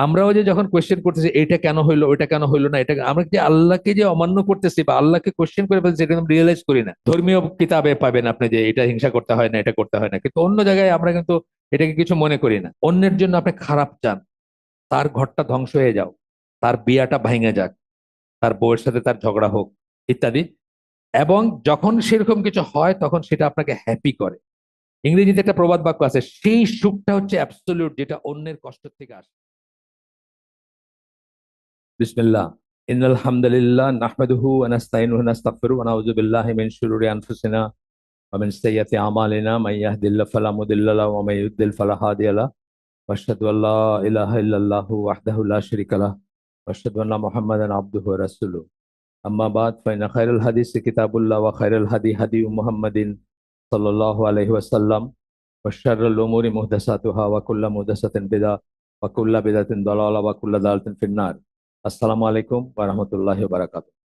আমরাও যে যখন কোয়েশ্চেন করতেছি এটা কেন হইলো ওইটা কেন হইলো না, এটা আমরা যে আল্লাহকে যে অমান্য করতেছি বা আল্লাহকে কোয়েশ্চেন করে ফেলছি, এটা রিয়েলাইজ করি না। ধর্মীয় কিতাবে পাবেন আপনি যে এটা হিংসা করতে হয় না, এটা করতে হয় না, কিন্তু অন্য জায়গায় আমরা কিন্তু এটাকে কিছু মনে করি না। অন্যের জন্য আপনি খারাপ চান, তার ঘরটা ধ্বংস হয়ে যাও, তার বিয়াটা ভাঙে যাক, তার বউয়ের সাথে তার ঝগড়া হোক, ইত্যাদি। এবং যখন সেরকম কিছু হয় তখন সেটা আপনাকে হ্যাপি করে। ইংরেজিতে একটা প্রবাদ বাক্য আছে, সেই সুখটা হচ্ছে অ্যাবসলিউট, যেটা অন্যের কষ্ট থেকে আসে। বিসমিল্লাহ। ইন্নাল হামদুলিল্লাহ নাহমাদুহু ওয়া নাস্তাইনুহু ওয়া নাস্তাগফিরুহু ওয়া নাউযু বিল্লাহি মিন শুরুরি আনফুসিনা ওয়া মিন সাইয়্যাতি আমালিনা মান ইয়াহদিল্লাহু ফালা মুদিল্লা লাহু ওয়া মান ইউদ্লিল ফালা হাদিয়া লাহু ওয়া আশহাদু আল্লা ইলাহা ইল্লাল্লাহু ওয়াহদাহু লা শারীকা লাহু ওয়া আশহাদু আন্না মুহাম্মাদান আবদুহু ওয়া রাসূলুহু। আম্মা বাদ, ফাইনা খায়রুল হাদিসি কিতাবুল্লাহ ওয়া খায়রুল হাদি হাদি মুহাম্মাদিন সাল্লাল্লাহু আলাইহি ওয়াসাল্লাম ওয়া শাররুল উমুরি মুহদাসাতুহা ওয়া কুল্লু মুহদাসাতিন বিদআহ ওয়া কুল্লু বিদআতিন দালালাহ ওয়া কুল্লু দালালাতিন ফিন্নার। আসসালামু আলাইকুম ওয়া রাহমাতুল্লাহি ওয়া বারাকাতুহু।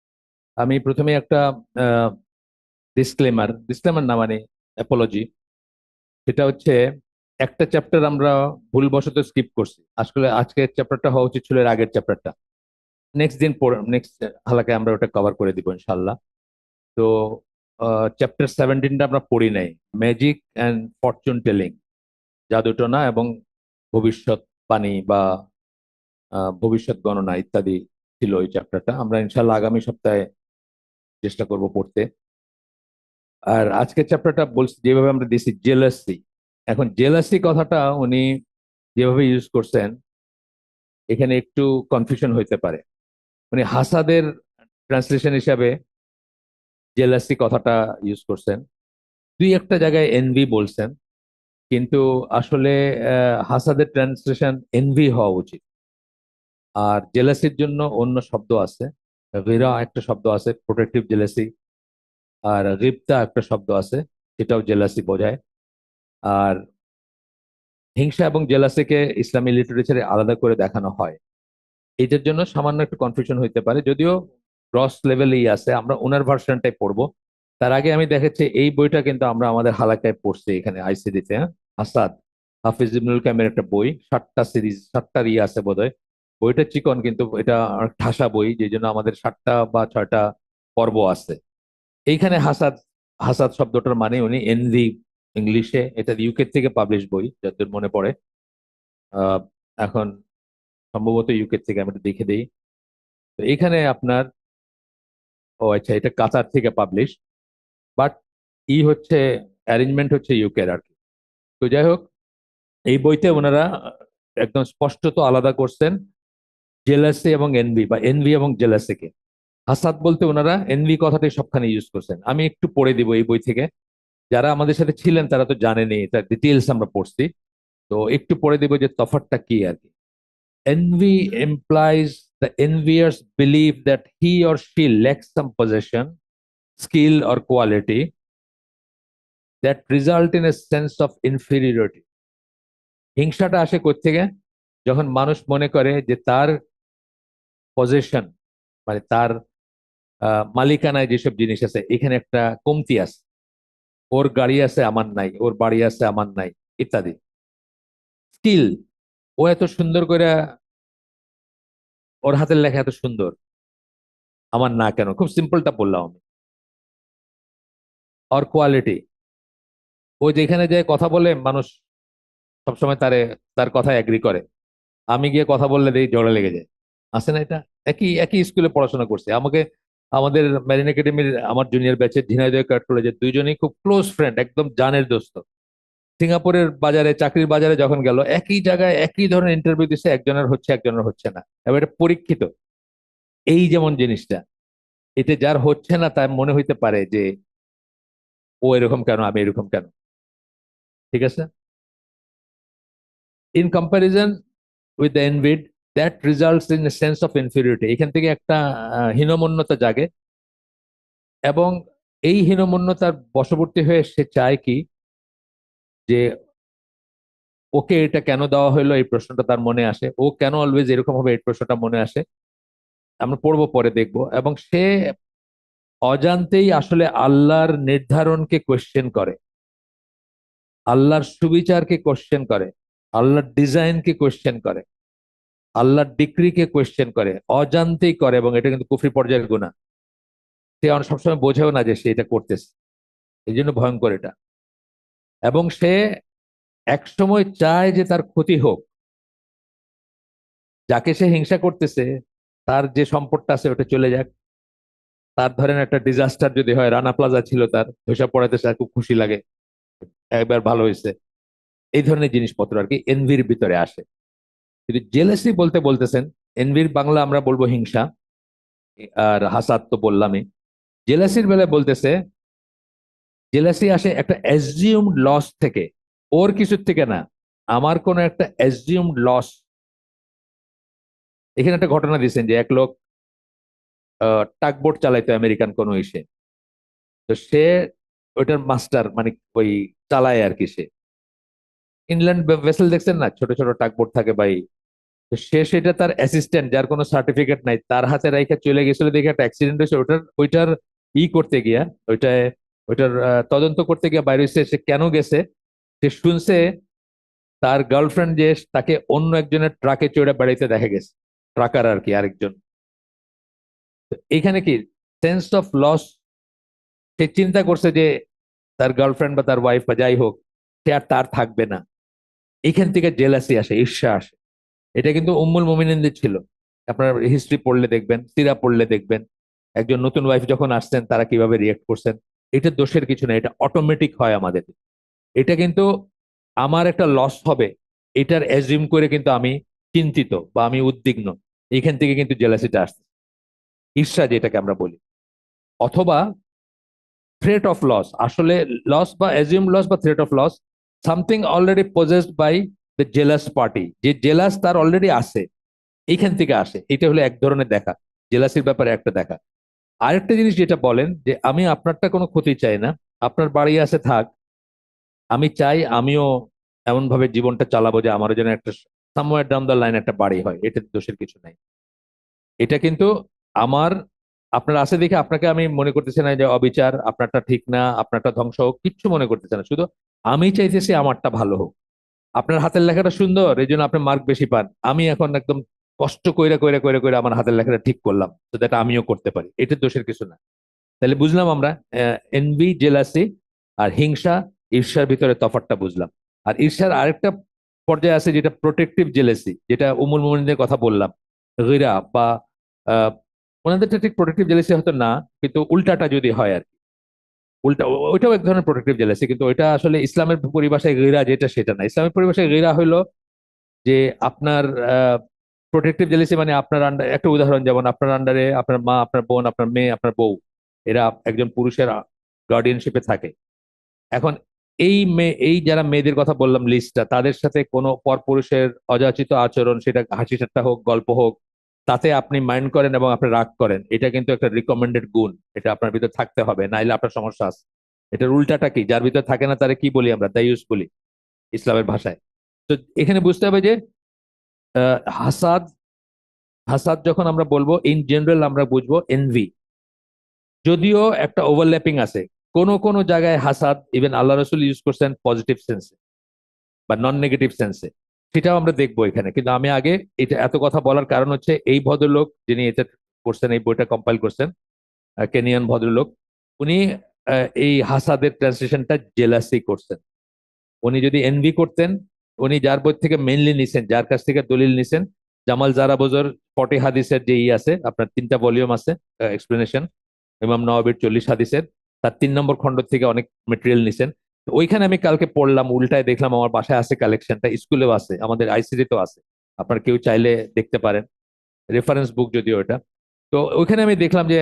আমি প্রথমে একটা ডিসক্লেমার ডিসক্লেমার না মানে অ্যাপোলজি। সেটা হচ্ছে, একটা চ্যাপ্টার আমরা ভুলবশত স্কিপ করছি। আসলে আজকের চ্যাপ্টারটা হওয়া উচিত ছিল এর আগের চ্যাপ্টারটা। নেক্সট হালাকে আমরা ওটা কভার করে দিব ইনশাল্লাহ। তো চ্যাপ্টার 17টা আমরা পড়ি নাই, ম্যাজিক অ্যান্ড ফরচুন টেলিং, জাদুটনা এবং ভবিষ্যৎবাণী বা ভবিষ্যৎ গণনা ইত্যাদি ছিল ওই চ্যাপ্টারটা। আমরা ইনশাল্লাহ আগামী সপ্তাহে চেষ্টা করব পড়তে। আর আজকের চ্যাপ্টারটা বলছি যেভাবে আমরা দিছি, জেলাসি। এখন জেলাসি কথাটা উনি যেভাবে ইউজ করছেন, এখানে একটু কনফিউশন হইতে পারে। উনি হাসাদের ট্রান্সলেশন হিসাবে জেলাসি কথাটা ইউজ করছেন, দুই একটা জায়গায় এনভি বলছেন, কিন্তু আসলে হাসাদের ট্রান্সলেশন এনভি হওয়া উচিত। আর জেলাসির জন্য অন্য শব্দ আছে, গিরা একটা শব্দ আছে প্রোটেক্টিভ জেলাসি, আর রিপ্তা একটা শব্দ আছে সেটাও জেলাসি বোঝায়। আর হিংসা এবং জেলাসিকে ইসলামী লিটারেচারে আলাদা করে দেখানো হয়। এটার জন্য সামান্য একটু কনফিউশন হইতে পারে, যদিও গ্রস লেভেলেই আছে। আমরা ওনার ভার্সনটাই পড়বো। তার আগে আমি দেখেছি এই বইটা কিন্তু আমরা আমাদের হালাকায় পড়ছি এখানে আইসিডিতে। হ্যাঁ, আসাদ হাফিজ ইবনুল কামের একটা বই, 7টা সিরিজ, 7টার ইয়ে আছে বোধহয়। বইটা চিকন কিন্তু এটা ঠাসা বই, যে জন্য আমাদের 7টা বা 6টা পর্ব আছে। এইখানে হাসাদ, হাসাদ শব্দটার মানে উনি এনভি, ইংলিশে এটা ইউকে থেকে পাবলিশ বই যতদূর মনে পড়ে। আহ এখন সম্ভবত ইউকে থেকে, আমি একটু দেখে দিই। তো এখানে আপনার, ও আচ্ছা, এটা কাতার থেকে পাবলিশ, বাট হচ্ছে অ্যারেঞ্জমেন্ট হচ্ছে ইউকের আর কি। তো যাই হোক, এই বইতে ওনারা একদম স্পষ্টত আলাদা করছেন জেলাসি এবং এনভি, বা এনভি এবং জেলাসিকে। হাসাদ বলতে ওনারা এনভি কথাটাই সবখানে ইউজ করছেন। আমি একটু পড়ে দিব এই বই থেকে, যারা আমাদের সাথে ছিলেন তারা তো জানেনি, তার ডিটেলস আমরা পড়ছি। তো একটু পড়ে দিব যে তফাৎটা কি আর কি। Envy implies the envier's belief that he or she lacks some possession, skill, or quality that result in a sense of inferiority. হিংসাটা আসে কোত্থেকে? যখন মানুষ মনে করে যে তার পজেশন, মানে তার মালিকানায় যেসব জিনিস আছে এখানে একটা কমতি আছে। ওর গাড়ি আছে আমার নাই, ওর বাড়ি আছে আমার নাই, ইত্যাদি। স্কিল, ও এত সুন্দর করে, ওর হাতের লেখা এত সুন্দর, আমার না কেন? খুব সিম্পলটা বললাম আমি। আর কোয়ালিটি, ও যেখানে যে কথা বলে মানুষ সবসময় তার কথা এগ্রি করে। আমি গিয়ে কথা বললে দেখি ঝগড়া লেগে যায়। আছে না এটা? একই একই স্কুলে পড়াশোনা করছে আমাকে। আমাদের মেরিন একাডেমির আমার জুনিয়র ব্যাচের ঝিনাইদহ ক্যাট কলেজের দুইজনই খুব ক্লোজ ফ্রেন্ড, একদম জানের দোস্ত। সিঙ্গাপুরের বাজারে, চাকরির বাজারে যখন গেল, একই জায়গায় একই ধরনের ইন্টারভিউ দিছে, একজনের হচ্ছে একজনের হচ্ছে না। এবার এটা পরীক্ষিত। এই যেমন জিনিসটা, এতে যার হচ্ছে না তার মনে হইতে পারে যে ও এরকম কেন, আমি এরকম কেন। ঠিক আছে? In comparison with the envied, that results in a sense of inferiority. এখান থেকে একটা হীনমন্যতা জাগে, এবং এই হীনমন্যতার বশবর্তী হয়ে সে চায় কি, যে ওকে এটা কেন দেওয়া হলো, এই প্রশ্নটা তার মনে আসে। ও কেন অলওয়েজ এরকম হবে, এই প্রশ্নটা মনে আসে। আমরা পড়বো, পরে দেখবো। এবং সে অজান্তেই আসলে আল্লাহর নির্ধারণকে কোয়েশ্চেন করে, আল্লাহর সুবিচারকে কোয়েশ্চেন করে, আল্লাহর ডিজাইনকে কোয়েশ্চেন করে। আল্লাহর ডিক্রিকে কোয়েশ্চেন করে, অজান্তেই করে, এবং এটা কিন্তু কুফরি পর্যায়ের গুনাহ। সে অনেক সবসময় বোঝেও না যে সে এটা করতেছে, এই জন্য ভয়ঙ্কর এটা। এবং সে একসময় চায় যে তার ক্ষতি হোক, যাকে সে হিংসা করতেছে তার যে সম্পদটা আছে ওটা চলে যাক। তার ধরেন একটা ডিজাস্টার যদি হয়, রানা প্লাজা ছিল তার, ওইসব পড়াতে তার খুব খুশি লাগে, একবার ভালো হয়েছে। এই ধরনের জিনিসপত্র আর কি এনভির ভিতরে আসে। কিন্তু জেলেসি বলতে বলতেছেন, এনভির বাংলা আমরা বলবো হিংসা, আর হাসাদ তো বললামই। জেলাসির বেলায় বলতেছে, জেলাসি আসে একটা অ্যাজিউমড লস থেকে, ওর কিছুর থেকে না, আমার কোন একটা অ্যাজিউমড লস। এখানে একটা ঘটনা দিচ্ছেন যে এক লোক টাগবোট চালাইতো আমেরিকান কোন ইসে, তো সে ওইটার মাস্টার, মানে ওই চালায় আর কি। সে ইনল্যান্ড ভেসেল দেখছেন না, ছোট ছোট টাগবোট থাকে ভাই। তো সে সেটা তার অ্যাসিস্ট্যান্ট, যার কোনো সার্টিফিকেট নাই, তার হাতে রাইখা চলে গেছিল, দেখে একটা অ্যাক্সিডেন্ট হয়েছে। ওটার ওইটার করতে গিয়া, ওইটায় ওইটার তদন্ত করতে গিয়া বাইরে হয়েছে। সে কেন গেছে, সে শুনছে তার গার্লফ্রেন্ড যে তাকে অন্য একজনের ট্রাকে চড়ে বেড়াইতে দেখা গেছে, ট্রাকার আর কি আরেকজন। তো এইখানে কি সেন্স অফ লস, সে চিন্তা করছে যে তার গার্লফ্রেন্ড বা তার ওয়াইফ বা যাই হোক, সে আর তার থাকবে না। এইখান থেকে জেলাসি আসে, ঈর্ষা আসে। এটা কিন্তু উম্মুল মুমিনিনদের ছিল। আপনার হিস্ট্রি পড়লে দেখবেন, সিরা পড়লে দেখবেন, একজন নতুন ওয়াইফ যখন আসছেন তারা কিভাবে রিয়েক্ট করছেন। এটা দোষের কিছু না, এটা অটোমেটিক হয় আমাদের। এটা কিন্তু আমার একটা লস হবে, এটার অ্যাজিউম করে কিন্তু আমি চিন্তিত বা আমি উদ্বিগ্ন। এখান থেকে কিন্তু জেলাসিটা আসছে, ঈর্ষা যেটাকে আমরা বলি। অথবা থ্রেট অফ লস, আসলে লস বা অ্যাজিউম লস বা threat of loss, something already possessed by the jealous party, যে জেলাস তার অলরেডি আছে, এইখান থেকে আসে। এটা হলো এক ধরনের দেখা, জেলাসির ব্যাপারে একটা দেখা। আরেকটা জিনিস যেটা বলেন যে আমি আপনারটা কোনো ক্ষতি চাই না, আপনার বাড়ি আছে থাক, আমি চাই আমিও এমন ভাবে জীবনটা চালাবো যে আমারও যেন একটা সামওয়্যার ডাউন দ্য লাইন একটা বাড়ি হয়, এটা দোষের কিছু নাই। এটা কিন্তু আমার, আপনার আছে দেখে আপনাকে আমি মনে করতেছি না যে অবিচার, আপনারটা ঠিক না, আপনারটা ধ্বংস হোক, কিচ্ছু মনে করতেছে না। শুধু আমি চাইতেছি আমারটা ভালো হোক। আপনার হাতের লেখাটা সুন্দর, এই জন্য আপনি মার্ক বেশি পান। আমি এখন একদম কষ্ট কইরা কইরা কইরা কইরা আমার হাতের লেখাটা ঠিক করলাম, তো এটা আমিও করতে পারি, এটা দোষের কিছু না। তাহলে বুঝলাম আমরা এনভি, জেলাসি আর হিংসা, ঈর্ষার ভিতরে তফাৎটা বুঝলাম। আর ঈর্ষার আরেকটা পর্যায়ে আছে যেটা প্রোটেক্টিভ জেলাসি, যেটা উমুল মুমিনদের কথা বললাম, গিরা বা আহ, ওনাদেরটা ঠিক প্রোটেক্টিভ জেলাসি হয়তো না, কিন্তু উল্টাটা যদি হয় আর কি, উল্টা ওইটাও এক ধরনের প্রোটেক্টিভ জেলাসি, কিন্তু ওইটা আসলে ইসলামের পরিভাষায় গিরা যেটা, সেটা না। ইসলামের পরিভাষায় গিরা হইলো যে আপনার প্রোটেক্টিভ জেলাসি মানে আপনার আন্ডার, একটা উদাহরণ, যেমন আপনার আন্ডারে আপনার মা, আপনার বোন, আপনার মেয়ে, আপনার বউ, এরা একজন পুরুষের গার্ডিয়ানশিপে থাকে। এখন এই যারা মেয়েদের কথা বললাম লিস্টটা, তাদের সাথে কোনো পরপুরুষের অযাচিত আচরণ, সেটা হাসি ঠাট্টা হোক, গল্প হোক, তাতে আপনি মাইন্ড করেন এবং আপনি রাগ করেন, এটা কিন্তু একটা রিকমেন্ডেড গুণ। এটা আপনার ভিতর থাকতে হবে, নাইলে আপনার সমস্যা আছে। এটার উল্টাটা কি, যার ভিতর থাকে না তারে কি বলি আমরা, দায়ুস বলি ইসলামের ভাষায়। তো এখানে বুঝতে হবে যে হাসাদ, হাসাদ যখন আমরা বলবো ইন জেনারেল আমরা বুঝবো এনভি, যদিও একটা ওভারল্যাপিং আছে। কোন কোন জায়গায় হাসাদ ইভেন আল্লাহ রসুল ইউজ করছেন পজিটিভ সেন্সে বা নন নেগেটিভ সেন্সে, সেটাও আমরা দেখবো এখানে। কিন্তু আমি আগে এটা এত কথা বলার কারণ হচ্ছে, এই ভদ্রলোক যিনি এটা করছেন, এই বইটা কম্পাইল করছেন, কেনিয়ান ভদ্রলোক, উনি এই হাসাদের ট্রান্সলেশনটা জেলাসি করছেন। উনি যদি এনভি করতেন, উনি যার বই থেকে মেইনলি নিছেন, যার কাছ থেকে দলিল নিছেন, জামাল জারাবোজর 40 হাদিসের যে আছে, আপনার 3টা ভলিউম আছে এক্সপ্লেনেশন, ইমাম নওয়াবির 40 হাদিসের, তার 3 নম্বর খণ্ড থেকে অনেক মেটেরিয়াল নিছেন। তো ওইখানে আমি কালকে পড়লাম, উল্টায় দেখলাম, আমার বাসায় আছে কালেকশনটা, স্কুলেও আছে, আমাদের আইসিডি তো আছে, আপনার কেউ চাইলে দেখতে পারেন, রেফারেন্স বুক যদিও এটা। তো ওইখানে আমি দেখলাম যে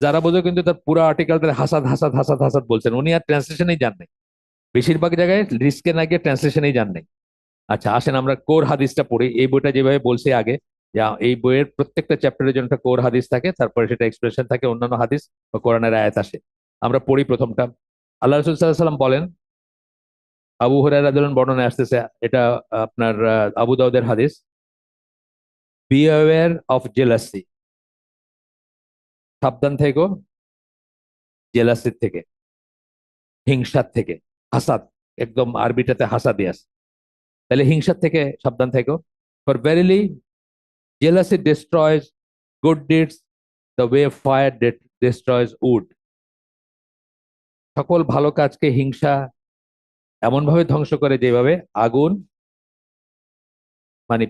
জারাবোজো কিন্তু তার পুরো আর্টিকেলটা হাসাদ হাসাদ হাসাদ হাসাদ বলছেন, উনি আর ট্রান্সলেশনেই যান নাই। বেশিরভাগ জায়গায় রিস্কে না গিয়ে ট্রান্সলেশনেই যান নাই। আচ্ছা আসেন আমরা কোর হাদিসটা পড়ি। এই বইটা যেভাবে বলছি আগে, যে এই বইয়ের প্রত্যেকটা চ্যাপ্টারের জন্য একটা কোর হাদিস থাকে, তারপরে সেটা এক্সপ্রেশন থাকে, অন্যান্য হাদিস বা কোরআনের আয়াত আসে। আমরা পড়ি প্রথমটা। আল্লাহ রসুল সাল্লাহ সাল্লাম বলেন, আবু হুরায়রা রাদিয়াল্লাহু আনহু বর্ণনায় আসতেছে, এটা আপনার আবু দাউদের হাদিস, বি অ্যাওয়্যার অফ জেলাসি, সাবধান থেকো জেলাসির থেকে, হিংসার থেকে। হাসাদ, একদম আরবিটাতে হাসাদি আছে, তাহলে হিংসার থেকে সাবধান থেকো। For verily Jealousy destroys good deeds the way fire destroys wood. সকল ভালো কাজকে হিংসা এমন ভাবে ধ্বংস করে যেভাবে আগুন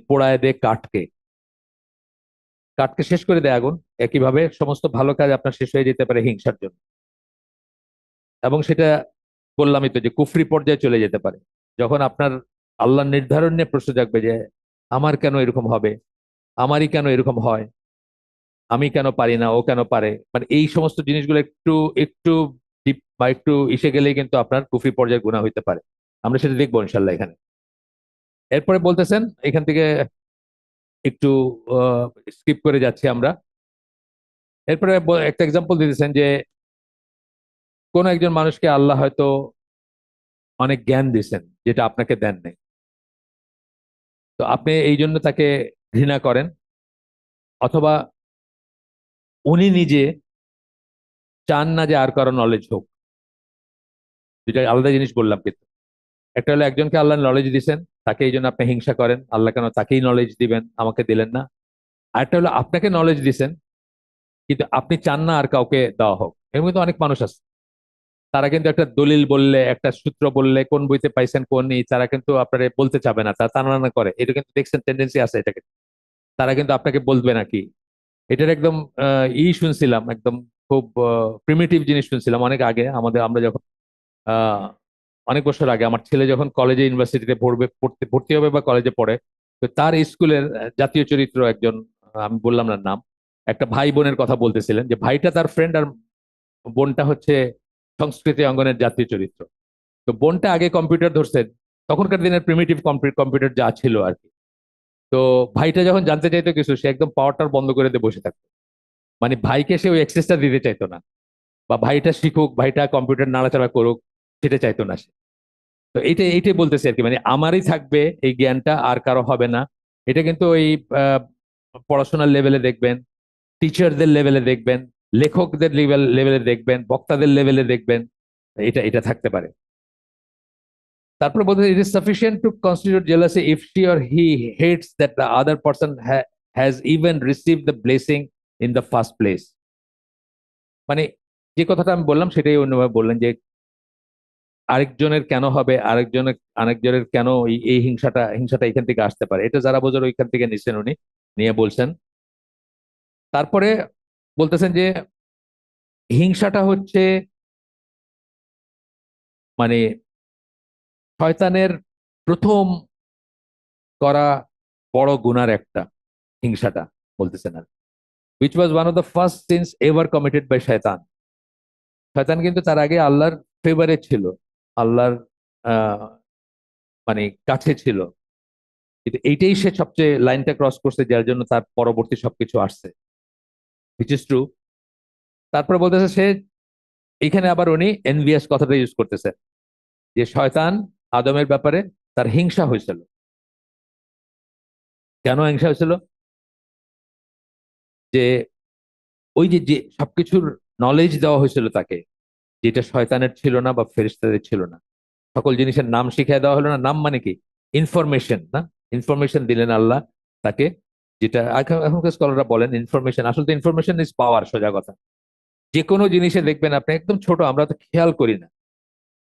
পোড়ায় দেয় কাঠকে, কাঠকে শেষ করে দেয় আগুন। একইভাবে সমস্ত ভালো কাজ আপনার শেষ হয়ে যেতে পারে হিংসার জন্য, এবং সেটা বললামই তো যে কুফরি পর্যায়ে চলে যেতে পারে। যখন আপনার আল্লাহর নির্ধারণ নিয়ে প্রশ্ন জাগবে যে আমার কেন এরকম হবে, আমারই কেন এরকম হয়, আমি কেন পারি না, ও কেন পারে, এই সমস্ত জিনিসগুলো একটু একটু ডিপ বা একটু ইসে গেলেই কিন্তু আপনার কুফরি পর্যায়ে গুনাহ হইতে পারে। আমরা সেটা দেখবো ইনশাল্লাহ এখানে। এরপরে বলতেছেন, এখান থেকে একটু স্কিপ করে যাচ্ছি আমরা। এরপরে একটা এক্সাম্পল দিতেছেন যে কোন একজন মানুষকে আল্লাহ হয়তো অনেক জ্ঞান দিয়েছেন যেটা আপনাকে দেন নাই, তো আপনি এই জন্য তাকে ঘৃণা করেন, অথবা উনি নিজে চান না যে আর কারো নলেজ হোক। দুইটা আলাদা জিনিস বললাম কিন্তু। একটা হলো একজনকে আল্লাহ নলেজ দিয়েছেন, তাকে এই জন্য আপনি হিংসা করেন, আল্লাহ কেন তাকেই নলেজ দিবেন, আমাকে দিলেন না। আরেকটা হলো আপনাকে নলেজ দিয়েছেন কিন্তু আপনি চান না আর কাউকে দেওয়া হোক। এর মধ্যে অনেক মানুষ আছে, তারা কিন্তু একটা দলিল বললে, একটা সূত্র বললে, কোন বইতে পাইছেন কোন নেই, তারা কিন্তু আপনারা বলতে চাবে না, তারা টানাটানা করে। এটা কিন্তু দেখছেন, টেন্ডেন্সি আছে এটাকে। তারা কিন্তু আপনাকে বলবে নাকি। এটার একদম শুনছিলাম, একদম খুব প্রিমিটিভ জিনিস শুনছিলাম অনেক আগে। আমরা যখন আহ অনেক বছর আগে আমার ছেলে যখন কলেজে ইউনিভার্সিটিতে পড়বে, ভর্তি হবে বা কলেজে পড়ে, তো তার স্কুলের জাতীয় চরিত্র একজন, আমি বললাম না নাম, একটা ভাই বোনের কথা বলতেছিলেন যে ভাইটা তার ফ্রেন্ড আর বোনটা হচ্ছে সংস্কৃতি অঙ্গনের জাতীয় চরিত্র। তো বোনটা আগে কম্পিউটার ধরছে, তখনকার দিনের প্রিমিটিভ কম্পিউটার যা ছিল আর কি। তো ভাইটা যখন জানতে চাইতো কিছু, সে একদম পাওয়ারটা বন্ধ করে দিয়ে বসে থাকতো। ভাইকে সে ওই অ্যাক্সেসটা দিতে চাইতো না, বা ভাইটা শিখুক, ভাইটা কম্পিউটার নাড়াচাড়া করুক, সেটা চাইতো না সে। তো এইটাই বলতেছে আর কি, আমারই থাকবে এই জ্ঞানটা, আর কারো হবে না। এটা কিন্তু ওই আহ, পড়াশোনার লেভেলে দেখবেন, টিচারদের লেভেলে দেখবেন, লেখকদের লেভেলে দেখবেন, বক্তাদের লেভেলে দেখবেন, এটা এটা থাকতে পারে। তারপরে বলতে it is sufficient two constitute jealousy if she or he hates that the other person has even receive the blessing in the first place. মানে যে কথাটা আমি বললাম সেটাই অন্যভাবে বললেন যে আরেকজনের কেন হবে, আরেকজনের কেন এই হিংসাটা এখান থেকে আসতে পারে, এটা যারা বোঝার ওইখান থেকে নিচ্ছেন উনি, নিয়ে বলছেন। তারপরে বলতেছেন যে হিংসাটা হচ্ছে মানে শয়তানের প্রথম করা বড় গুনার একটা, হিংসাটা বলতেছেন আর, which was one of the first sins ever committed by শয়তান। শয়তান কিন্তু তার আগে আল্লাহর ফেভারে ছিল, আল্লাহর আহ কাছে ছিল, কিন্তু এইটাই সে সবচেয়ে লাইনটা ক্রস করছে, যার জন্য তার পরবর্তী সবকিছু আসছে, which is true। তারপরে বলতেছে সে, এখানে আবার উনি এনভিয়াস কথাটা ইউজ করতেছে, যে শয়তান আদমের ব্যাপারে তার হিংসা হয়েছিল। কেন হিংসা হয়েছিল? যে ওই যে যে সবকিছুর নলেজ দেওয়া হয়েছিল তাকে, যেটা শয়তানের ছিল না বা ফেরেশতাদের ছিল না। সকল জিনিসের নাম শিখিয়ে দেওয়া হলো না। নাম মানে কি? ইনফরমেশন, না? ইনফরমেশন দিলেন আল্লাহ তাকে, যেটা এখনকার স্কলাররা বলেন ইনফরমেশন, আসলে ইনফরমেশন ইজ পাওয়ার। সোজা কথা, যে কোনো জিনিসে দেখবেন আপনি একদম ছোট, আমরা তো খেয়াল করি না,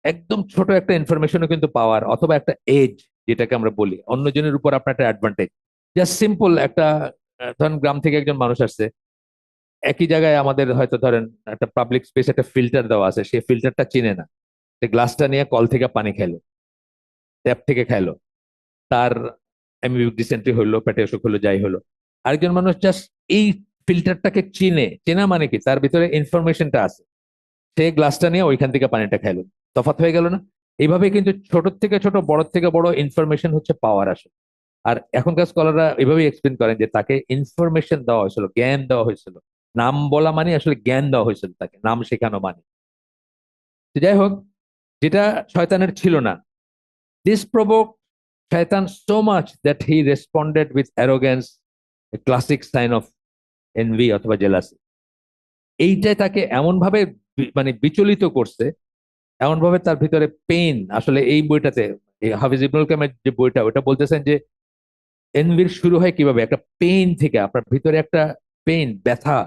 একদম ছোট একটা ইনফরমেশনও কিন্তু পাওয়ার, অথবা একটা এজ, যেটাকে আমরা বলি অন্যজনের উপর আপনার একটা অ্যাডভান্টেজ। জাস্ট সিম্পল একটা, ধরেন গ্রাম থেকে একজন মানুষ আসছে, একই জায়গায় আমাদের হয়তো ধরেন একটা পাবলিক স্পেস, একটা ফিল্টার দেওয়া আছে, সেই ফিল্টারটা চিনে না, সে গ্লাসটা নিয়ে কল থেকে পানি খাইলো, ট্যাপ থেকে খাইলো, তার অ্যামিবিক ডিসেন্ট্রি হলো, পেটে অসুখ হলো, যাই হলো। আরেকজন মানুষ জাস্ট এই ফিল্টারটাকে চিনে, চেনা মানে কি, তার ভিতরে ইনফরমেশনটা আছে, সে গ্লাসটা নিয়ে ওইখান থেকে পানিটা খাইলো, তফাৎ হয়ে গেল না? এইভাবে কিন্তু ছোট থেকে ছোট, বড় থেকে বড় ইনফরমেশন হচ্ছে পাওয়ার আসে। আর এখনকার স্কলাররা এভাবেই এক্সপ্লেন করেন যে তাকে ইনফরমেশন দেওয়া হয়েছিল, জ্ঞান দেওয়া হয়েছিল। নাম বলা মানে আসলে জ্ঞান দেওয়া হয়েছিল তাকে, নাম শেখানো মানে। তো যাই হোক, যেটা শয়তানের ছিল না। This provoke Shaitan so much that he responded with arrogance, a classic sign of envy অথবা জেলাসি। এইটাই তাকে এমন ভাবে বিচলিত করছে, এমন ভাবে তার ভিতরে পেইন। আসলে এই বইটাতে, এই হাফিজ ইবনুল কালামের যে বইটা, ওটা বলতেছেন যে এনভির শুরু হয় কিভাবে? একটা পেইন থেকে, আপনার ভিতরে একটা পেইন, ব্যথা,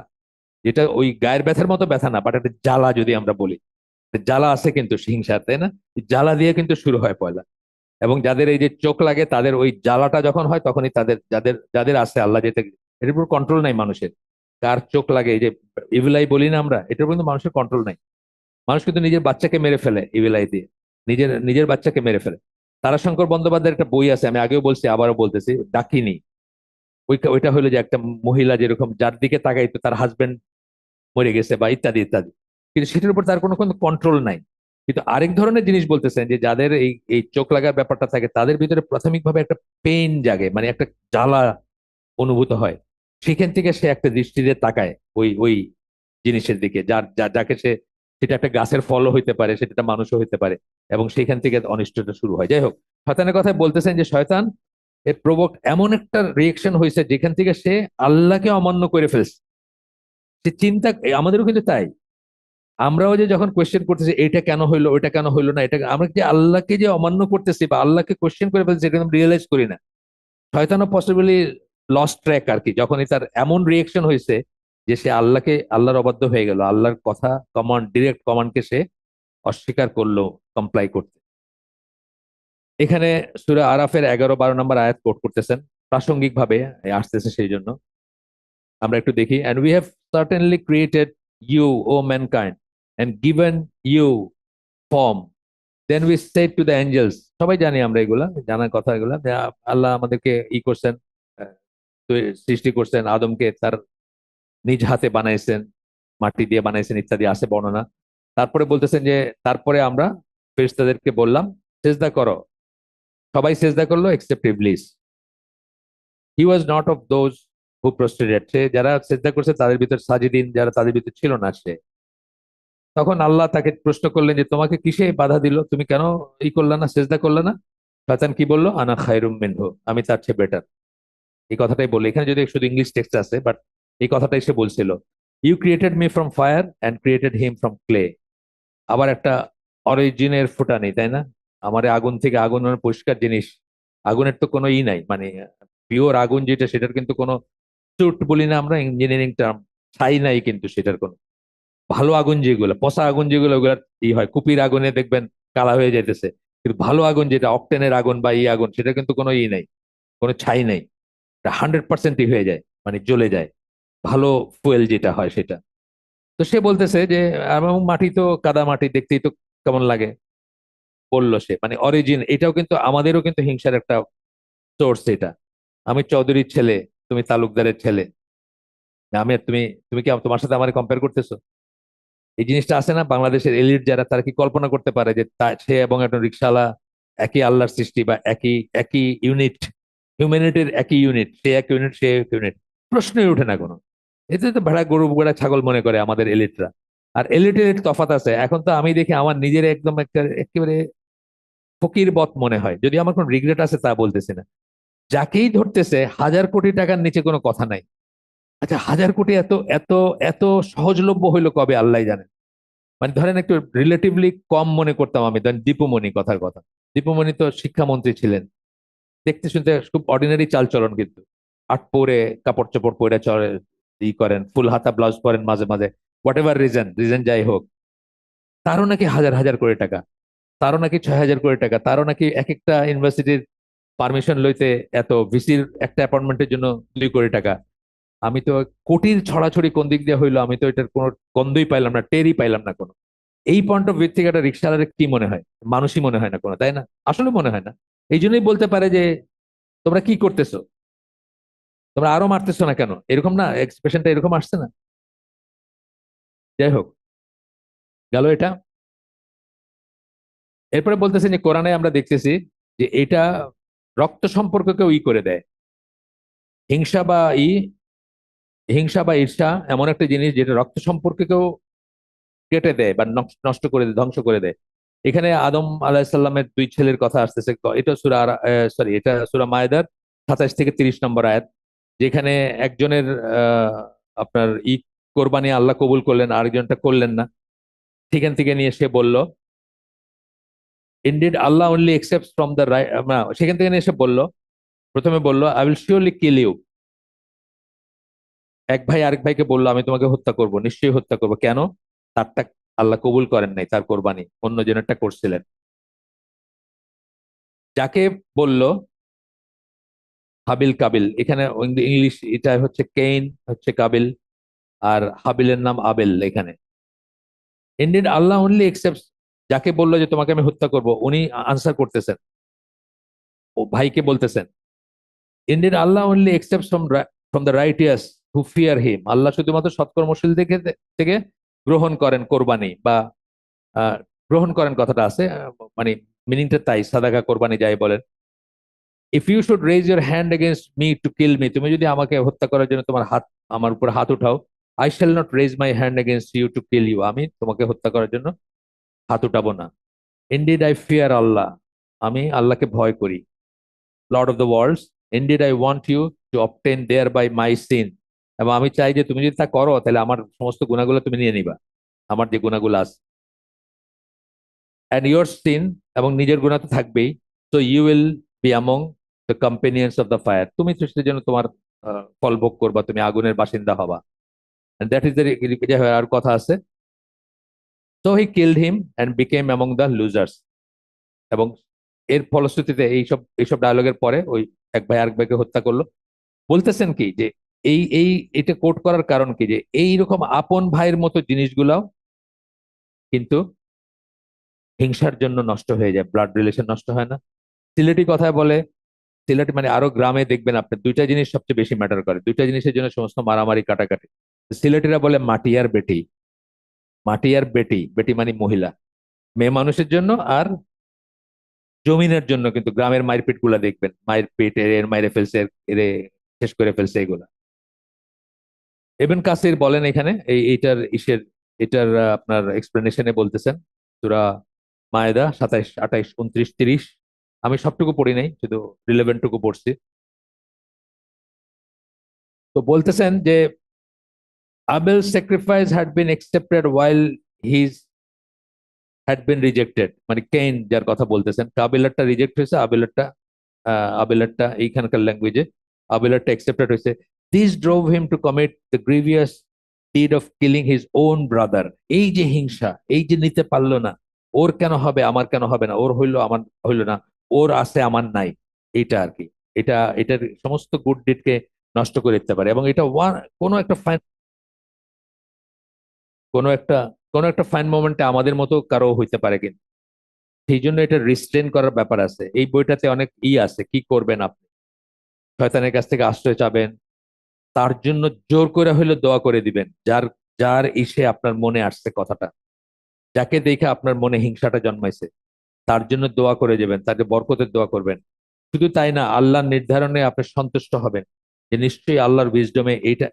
যেটা ওই গায়ের ব্যথার মতো ব্যথা না, বাট একটা জ্বালা যদি আমরা বলি, জ্বালা আছে কিন্তু হিংসার, তাই না? এই জ্বালা দিয়ে কিন্তু শুরু হয় পয়লা। এবং যাদের এই যে চোখ লাগে, তাদের ওই জ্বালাটা যখন হয়, তখনই তাদের, যাদের যাদের আছে আল্লাহ যেটা, এটার উপর কন্ট্রোল নাই মানুষের। কার চোখ লাগে, এই যে ইভিলাই বলি না আমরা, এটার উপর কিন্তু মানুষের কন্ট্রোল নাই। মানুষ কিন্তু নিজের বাচ্চাকে মেরে ফেলে ইভিলাই দিয়ে, নিজের নিজের বাচ্চাকে মেরে ফেলে। তারাশঙ্কর বন্দ্যোপাধ্যায়ের একটা বই আছে, আমি আগেও বলছি আবারও বলতেছি, ডাকিনী। ওইটা হলো যে একটা মহিলা যেরকম যার দিকে তাকাইতো তার হাজবেন্ড মরে গেছে বা ইত্যাদি ইত্যাদি, কিন্তু সেটার উপর তার কোনো কোনো কন্ট্রোল নাই। কিন্তু আরেক ধরনের জিনিস বলতেছেন, যে যাদের এই এই চোখ লাগার ব্যাপারটা থাকে, তাদের ভিতরে প্রাথমিকভাবে একটা পেইন জাগে, মানে একটা জ্বালা অনুভূত হয়। সেখান থেকে সে একটা দৃষ্টিতে তাকায় ওই ওই জিনিসের দিকে, যাকে সে, সেটা একটা গাছের ফলও হইতে পারে, সেটা একটা মানুষও হইতে পারে, এবং সেখান থেকে অনিষ্টটা শুরু হয়। যাই হোক, শয়তানের কথা বলতেছেন যে শয়তান এর প্রবক এমন একটা রিয়েকশন হয়েছে, যেখান থেকে সে আল্লাহকে অমান্য করে ফেলছে। সে চিন্তা, আমাদেরও কিন্তু তাই, আমরাও যে যখন কোয়েশ্চেন করতেছি এটা কেন হইলো, ওইটা কেন হইলো না, এটা আমরা যে আল্লাহকে যে অমান্য করতেছি বা আল্লাহকে কোয়েশ্চেন করে ফেলছি, এটা আমরা রিয়েলাইজ করি না। শয়তানও পসিবলি লস্ট ট্র্যাক আর কি, যখনই তার এমন রিয়েকশন হয়েছে যে সে আল্লাহর অবাধ্য হয়ে গেল, আল্লাহর কথা, কমান্ড, ডিরেক্ট কমান্ডকে সে অস্বীকার করলো কমপ্লাই করতে। এখানে সূরা আরাফের 11-12 নম্বর আয়াত কোট করতেছেন, প্রাসঙ্গিক ভাবে আসতেছে, সেই জন্য আমরা একটু দেখি। And we have certainly created you, O mankind, and given you form, then we said to the angels. সবাই জানি আমরা, এগুলা জানার কথা, এগুলা যে আল্লাহ আমাদেরকে করছেন, আহ, সৃষ্টি করছেন, আদমকে তার নিজ হাতে বানাইছেন, মাটি দিয়ে বানাইছেন, ইত্যাদি আছে বর্ণনা। তারপরে বলতেছেন যে তারপরে আমরা ফেরেশতাদেরকে বললাম সেজদা করো, সবাই সেজদা করলো এক্সেপ্ট ইবলিস। He was not of those who prostrated, সে যারা সেজদা করছে তাদের ভিতর সাজিদিন, যারা তাদের ভিতর ছিল না সে। তখন আল্লাহ তাকে প্রশ্ন করলেন যে তোমাকে কিসে বাধা দিল, তুমি কেন করলে না, সেজদা করলে না? শয়তান কি বললো? আনা খায়রুম মিনহু, আমি তার চেয়ে বেটার। এই কথাটাই বলে, এখানে যদি শুধু ইংলিশ টেক্সট আছে, বাট এই কথাটাই সে বলছিল। You created me from fire and created him from clay. আবার একটা অরিজিনের ফুটা নেই, তাই না? আমার আগুন থেকে, আগুন মানে পরিষ্কার জিনিস, আগুনের তো কোনো নাই, মানে পিওর আগুন যেটা, সেটার কিন্তু কোনো সুট বলি না আমরা, ইঞ্জিনিয়ারিং টার্ম, ছাই নাই কিন্তু সেটার কোনো। ভালো আগুন যেগুলো, পচা আগুন যেগুলো, ওগুলো হয়, কুপির আগুনে দেখবেন কালা হয়ে যাইতেছে, কিন্তু ভালো আগুন যেটা অকটেনের আগুন বা আগুন, সেটা কিন্তু কোনো নাই, কোনো ছাই নাই, 100% হয়ে যায়, মানে জ্বলে যায়, ভালো ফুয়েল যেটা হয় সেটা। তো সে বলতেছে যে এবং মাটি তো কাদা মাটি, দেখতেই তো কেমন লাগে, বললো সে, মানে অরিজিন। এটাও কিন্তু আমাদেরও কিন্তু হিংসার একটা সোর্স এটা। আমি চৌধুরীর ছেলে, তুমি তালুকদারের ছেলে, আমি আর তুমি, তুমি কি তোমার সাথে আমার কম্পেয়ার করতেছো? এই জিনিসটা আছে না, বাংলাদেশের এলিট যারা, তারা কি কল্পনা করতে পারে যে সে এবং একজন রিক্সাওয়ালা একই আল্লাহর সৃষ্টি, বা একই একই ইউনিট, হিউম্যানিটির একই ইউনিট, সে এক ইউনিট, সে এক ইউনিট, প্রশ্নই ওঠে না কোনো। এতে তো ভেড়া গরু ভেড়া ছাগল মনে করে আমাদের এলিটরা। আর এলিট এলিট তফাৎ আছে। এখন তো আমি দেখি আমার নিজের একদম একটা একেবারে ফকির বত মনে হয়, যদি আমার কোনো রিগ্রেট আছে তা বলতেছি না। যাকেই ধরতেছে 1,000 কোটি টাকার নিচে কোনো কথা নাই। আচ্ছা, 1,000 কোটি এত এত এত সহজলভ্য হইলো কবে, আল্লাহ জানেন। মানে ধরেন একটু রিলেটিভলি কম মনে করতাম আমি, ধরেন দীপুমণি, কথার কথা, দীপুমণি তো শিক্ষামন্ত্রী ছিলেন, দেখতে শুনতে খুব অর্ডিনারি চালচলন, কিন্তু আট পরে, কাপড় চোপড় পরে চলে, করেন, ফুল হাতা ব্লাউজ পরেন মাঝে মাঝে, হোয়াট এভার রিজন, রিজন যাই হোক, তারও নাকি হাজার হাজার কোটি টাকা, তারও নাকি 6,000 কোটি টাকা, তারও নাকি এক একটা ইউনিভার্সিটির পারমিশন লইতে এত, ভিসির একটা অ্যাপয়েন্টমেন্টের জন্য 2 কোটি টাকা। আমি তো কোটির ছড়াছড়ি কোন দিক দিয়ে হইলো, আমি তো এটার কোনো গন্ধই পাইলাম না, টেরই পাইলাম না কোনো। এই পয়েন্ট অফ ভিউ থেকে একটা রিক্সাওয়ালার কি মনে হয়? মানুষই মনে হয় না কোনো, তাই না? আসলে মনে হয় না। এই জন্যই বলতে পারে যে তোমরা কি করতেছো, তোমরা আরো মারতেছো না কেন, এরকম না, এক্সপ্রেশনটা এরকম আসছে না? যাই হোক, গেল এটা। এরপরে বলতেছে যে কোরআনে আমরা দেখতেছি যে এটা রক্ত সম্পর্ককেও করে দেয়। হিংসা বা হিংসা বা ঈর্ষা এমন একটা জিনিস যেটা রক্ত সম্পর্ককেও কেটে দেয় বা নষ্ট করে দেয়, ধ্বংস করে দেয়। এখানে আদম আলাহিসাল্লামের 2 ছেলের কথা আসতেছে, এটা সূরা, সরি, এটা সূরা মায়েদার 27 থেকে 30 নম্বর আয়াত, যেখানে একজনের আহ, আপনার কোরবানি আল্লাহ কবুল করলেন, আরেকজনটা করলেন না। সেখান থেকে নিয়ে সে বলল, indeed Allah only accept from the right, সেখান থেকে নিয়ে এসে বলল প্রথমে বললো I will surely kill you. এক ভাই আরেক ভাইকে বললো আমি তোমাকে হত্যা করব, নিশ্চয়ই হত্যা করব। কেন? তারটা আল্লাহ কবুল করেন নাই, তার কোরবানি অন্য জনেরটা করছিলেন। যাকে বলল হাবিল কাবিল, এখানে ইংলিশ এটা হচ্ছে কেইন, হচ্ছে কাবিল, আর হাবিলের নাম আবেল এখানে। ইনডিড আল্লাহ অনলি একসেপ্ট, যাকে বললো যে তোমাকে আমি হত্যা করব, উনি আনসার করতেছেন, ও ভাইকে বলতেছেন, indeed Allah only accept from the righteous who fear him. Allah শুধুমাত্র সৎকর্মশীল থেকে গ্রহণ করেন কোরবানি, বা আহ, গ্রহণ করেন কথাটা আছে, মানে মিনিংটা তাই, সাদাকা কোরবানি যাই বলেন। If you should raise your hand against me to kill me, তুমি যদি আমাকে হত্যা করার জন্য তোমার হাত, আমার উপর হাত উঠাও, I shall not raise my hand against you to kill you, আমি তোমাকে হত্যা করার জন্য হাত উঠাবো না। ইনডিড আই ফিয়ার আল্লাহ, আমি আল্লাহকে ভয় করি। Lord of the worlds, indeed I want you to obtain thereby my sin, এবং আমি চাই যে তুমি যদি তা করো তাহলে আমার সমস্ত গুণাগুলো তুমি নিয়ে নিবা, আমার যে গুণাগুলো আছে। অ্যান্ড ইয়োর সিন, এবং নিজের গুণা তো থাকবেই। So you will be among the companions of the fire, তুমি তো সেটার জন্য তোমার ফল ভোগ করবা, তুমি আগুনের বাসিন্দা হবা। দ্যাট ইজ দ্য, আর কথা আছে। So he killed him and became among the losers. এবং এর ফলশ্রুতিতে এইসব ডায়লগের পরে ওই এক ভাই আরেক ভাইকে হত্যা করলো। বলতেছেন কি যে এই এটা কোট করার কারণ কি, যে এইরকম আপন ভাইয়ের মতো জিনিসগুলাও কিন্তু হিংসার জন্য নষ্ট হয়ে যায়, ব্লাড রিলেশন নষ্ট হয় না। সিলেটি কথায় বলে, সিলেট মানে আরো গ্রামে দেখবেন আপনি দুইটা জিনিস সবচেয়ে বেশি ম্যাটার করে, দুইটা জিনিসের জন্য সমস্ত মারামারি কাটাকাটি। সিলেটিরা বলে মাটি আর বেটি, মাটি আর বেটি, বেটি মানে মহিলা, মেয়ে মানুষের জন্য আর জমিনের জন্য। কিন্তু গ্রামের মারপিট গুলা দেখবেন, মায়ের পেট এর মাইরে ফেলছে, এরে শেষ করে ফেলছে, এগুলা। ইবনে কাসির বলেন এখানে এটার আপনার এক্সপ্লেনেশনে বলতেছেন সূরা মায়েদা 27, 28, 29, 30। আমি সবটুকু পড়ি নাই, শুধু রিলেভেন্ট টুকু পড়ছি। তো বলতেছেন যে Abel's sacrifice had been accepted while his had been rejected, মানে কেইন যার কথা বলতেছেন, কাবিলেরটা রিজেক্ট হয়েছে, আবেলেরটা এইখানকার ল্যাঙ্গুয়েজে আবেলেরটা অ্যাকসেপ্টেড হয়েছে। This drove him to commit the grievous did of killing his own brother. এই যে হিংসা, এই যে নিতে পারলো না, ওর কেন হবে আমার কেন হবে না, ওর হইলো আমার হইলো না, ওর আছে আমার নাই, এইটা আর কি। এটার সমস্ত গুড ডিডকে নষ্ট করে দিতে পারে। এবং এটা কোনো একটা ফাইন, কোনো একটা কোনো একটা ফাইন মোমেন্টে আমাদের মতো কারো হইতে পারে, কিন্তু সেই জন্য এটা রিস্ট্রেন করার ব্যাপার আছে। এই বইটাতে অনেক আছে, কি করবেন আপনি, শয়তানের কাছ থেকে আশ্রয় চাবেন, তার জন্য জোর করে হইলে দোয়া করে দিবেন, যার যার ইসে আপনার মনে আসছে কথাটা, যাকে দেখে আপনার মনে হিংসাটা জন্মাইছে, তার জন্য দোয়া করে যাবেন, তাকে বরকতের দোয়া করবেন। শুধু তাই না, আল্লাহর নির্ধারণে আপনি সন্তুষ্ট হবেন যে নিশ্চয়ই আল্লাহর উইজডমে এইটা।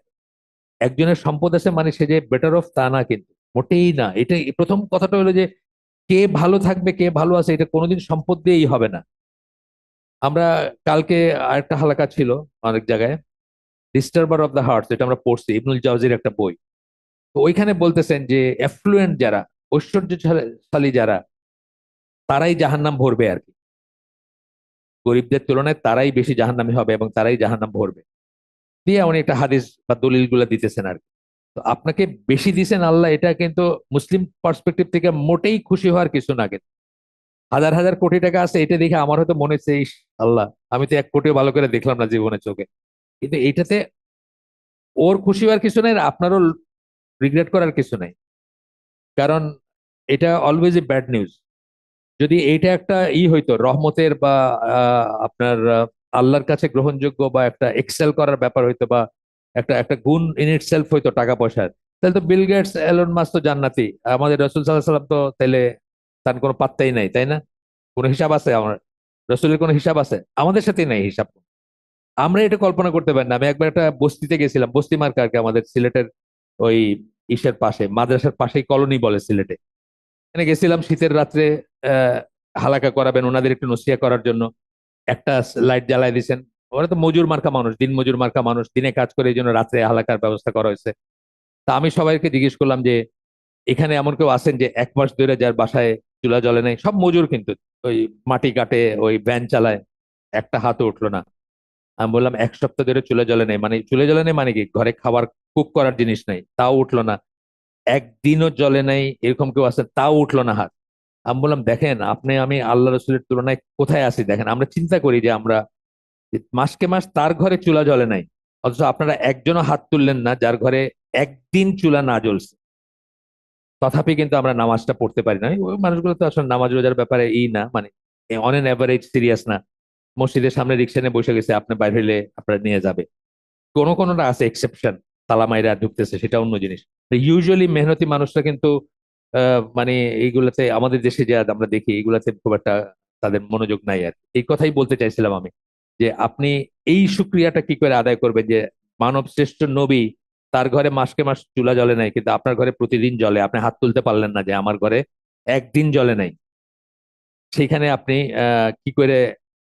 একজনের সম্পদ আছে মানে সে যে বেটার অফ তা না, কিন্তু মোটেই না। এটাই প্রথম কথাটা হলো যে কে ভালো থাকবে, কে ভালো আছে, এটা কোনোদিন সম্পদ দিয়েই হবে না। আমরা কালকে আরেকটা হালাকা ছিল অনেক জায়গায়, ডিস্টার্বার অফ দ্য হার্টস, এটা আমরা পড়ছি, ইবনুল জাওজির একটা বই। তো ওইখানে বলতেছেন যে অ্যাফ্লুয়েন্ট যারা, ঐশ্বর্যশালী যারা, তারাই জাহান্নাম ভরবে আর কি, গরিবদের তুলনায় তারাই বেশি জাহান্নামী হবে এবং তারাই জাহান্নাম ভরবে। দিয়ে উনি একটা হাদিস বা দলিল গুলা দিতেছেন আর কি। তো আপনাকে বেশি দিছেন আল্লাহ, এটা কিন্তু মুসলিম পার্সপেক্টিভ থেকে মোটেই খুশি হওয়ার কিছু না। কিন্তু হাজার হাজার কোটি টাকা আছে, এটা দেখে আমার হয়তো মনে হচ্ছে ইস, আল্লাহ আমি তো 1 কোটিও ভালো করে দেখলাম না জীবনে চোখে। কিন্তু এইটাতে ওর খুশি হওয়ার কিছু নাই, আর আপনারও রিগ্রেট করার কিছু নাই। কারণ এটা অলওয়েজ এ ব্যাড নিউজ। যদি এইটা একটা হইতো রহমতের বা আপনার আল্লাহর কাছে গ্রহণযোগ্য বা একটা এক্সেল করার ব্যাপার হইতো, বা একটা একটা গুণ ইন ইট সেলফ হইতো টাকা পয়সার, তাহলে তো বিল গেটস, এলন মাস্ক তো জান্নাতি, আমাদের রসুল সাল্লাহ সাল্লাম তো তাহলে তার কোনো পাত্তাই নাই, তাই না? কোনো হিসাব আছে আমার রসুলের? কোনো হিসাব আছে? আমাদের সাথে নাই হিসাব। আমরা এটা কল্পনা করতে পারি না। আমি একবার একটা বস্তিতে গেছিলাম, বস্তি মার্কা আর কি, আমাদের সিলেটের ওই ইসের পাশে, মাদ্রাসার পাশেই কলোনি বলে সিলেটে। এখানে গেছিলাম শীতের রাত্রে, আহ হালাকা করাবেন, ওনাদের একটু নসিয়া করার জন্য একটা লাইট জ্বালায় দিয়েছেন। ওরা তো মজুর মার্কা মানুষ, দিন মজুর মার্কা মানুষ, দিনে কাজ করে, এই জন্য রাত্রে হালাকার ব্যবস্থা করা হয়েছে। তা আমি সবাইকে জিজ্ঞেস করলাম যে এখানে এমন কেউ আছেন যে 1 মাস ধরে যার বাসায় চুলা জ্বলে নাই? সব মজুর কিন্তু, ওই মাটি কাটে, ওই ভ্যান চালায়, একটা হাতও উঠলো না। আমি বললাম 1 সপ্তাহ ধরে চুলা জ্বলে নেই, মানে চুলা জ্বলে নেই মানে কি, ঘরে খাবার কুক করার জিনিস নাই, তাও উঠলো না। একদিনও জ্বলে নাই এরকম কেউ আছে, তাও উঠলো না হাত। আমি বললাম দেখেন আপনি আমি আল্লাহ রসুলের তুলনায় কোথায় আছি দেখেন, আমরা চিন্তা করি যে আমরা মাসকে মাস তার ঘরে চুলা জ্বলে নাই, অথচ আপনারা একজনও হাত তুললেন না যার ঘরে একদিন চুলা না জ্বলছে। তথাপি কিন্তু আমরা নামাজটা পড়তে পারি না। ওই মানুষগুলো তো আসলে নামাজ রোজার ব্যাপারে না, মানে অন এন অ্যাভারেজ সিরিয়াস না। মসজিদের সামনে রিক্সা নিয়ে বসে গেছে, আপনি বাইরে হইলে আপনারা নিয়ে যাবে। কোনোটা আছে এক্সেপশন, তালা মাইরা ঢুকতেছে, সেটা অন্য জিনিস। ইউজুয়ালি মেহনতি মানুষরা কিন্তু মানে এইগুলাতে, আমাদের দেশে যে আমরা দেখি এইগুলাতে খুব একটা তাদের মনোযোগ নাই আর কি। এই কথাই বলতে চাইছিলাম আমি, যে আপনি এই শুক্রিয়াটা কি করে আদায় করবেন যে মানব শ্রেষ্ঠ নবী, তার ঘরে মাসকে মাস চুলা জ্বলে নাই, কিন্তু আপনার ঘরে প্রতিদিন জ্বলে। আপনি হাত তুলতে পারলেন না যে আমার ঘরে একদিন জ্বলে নাই। সেখানে আপনি কি করে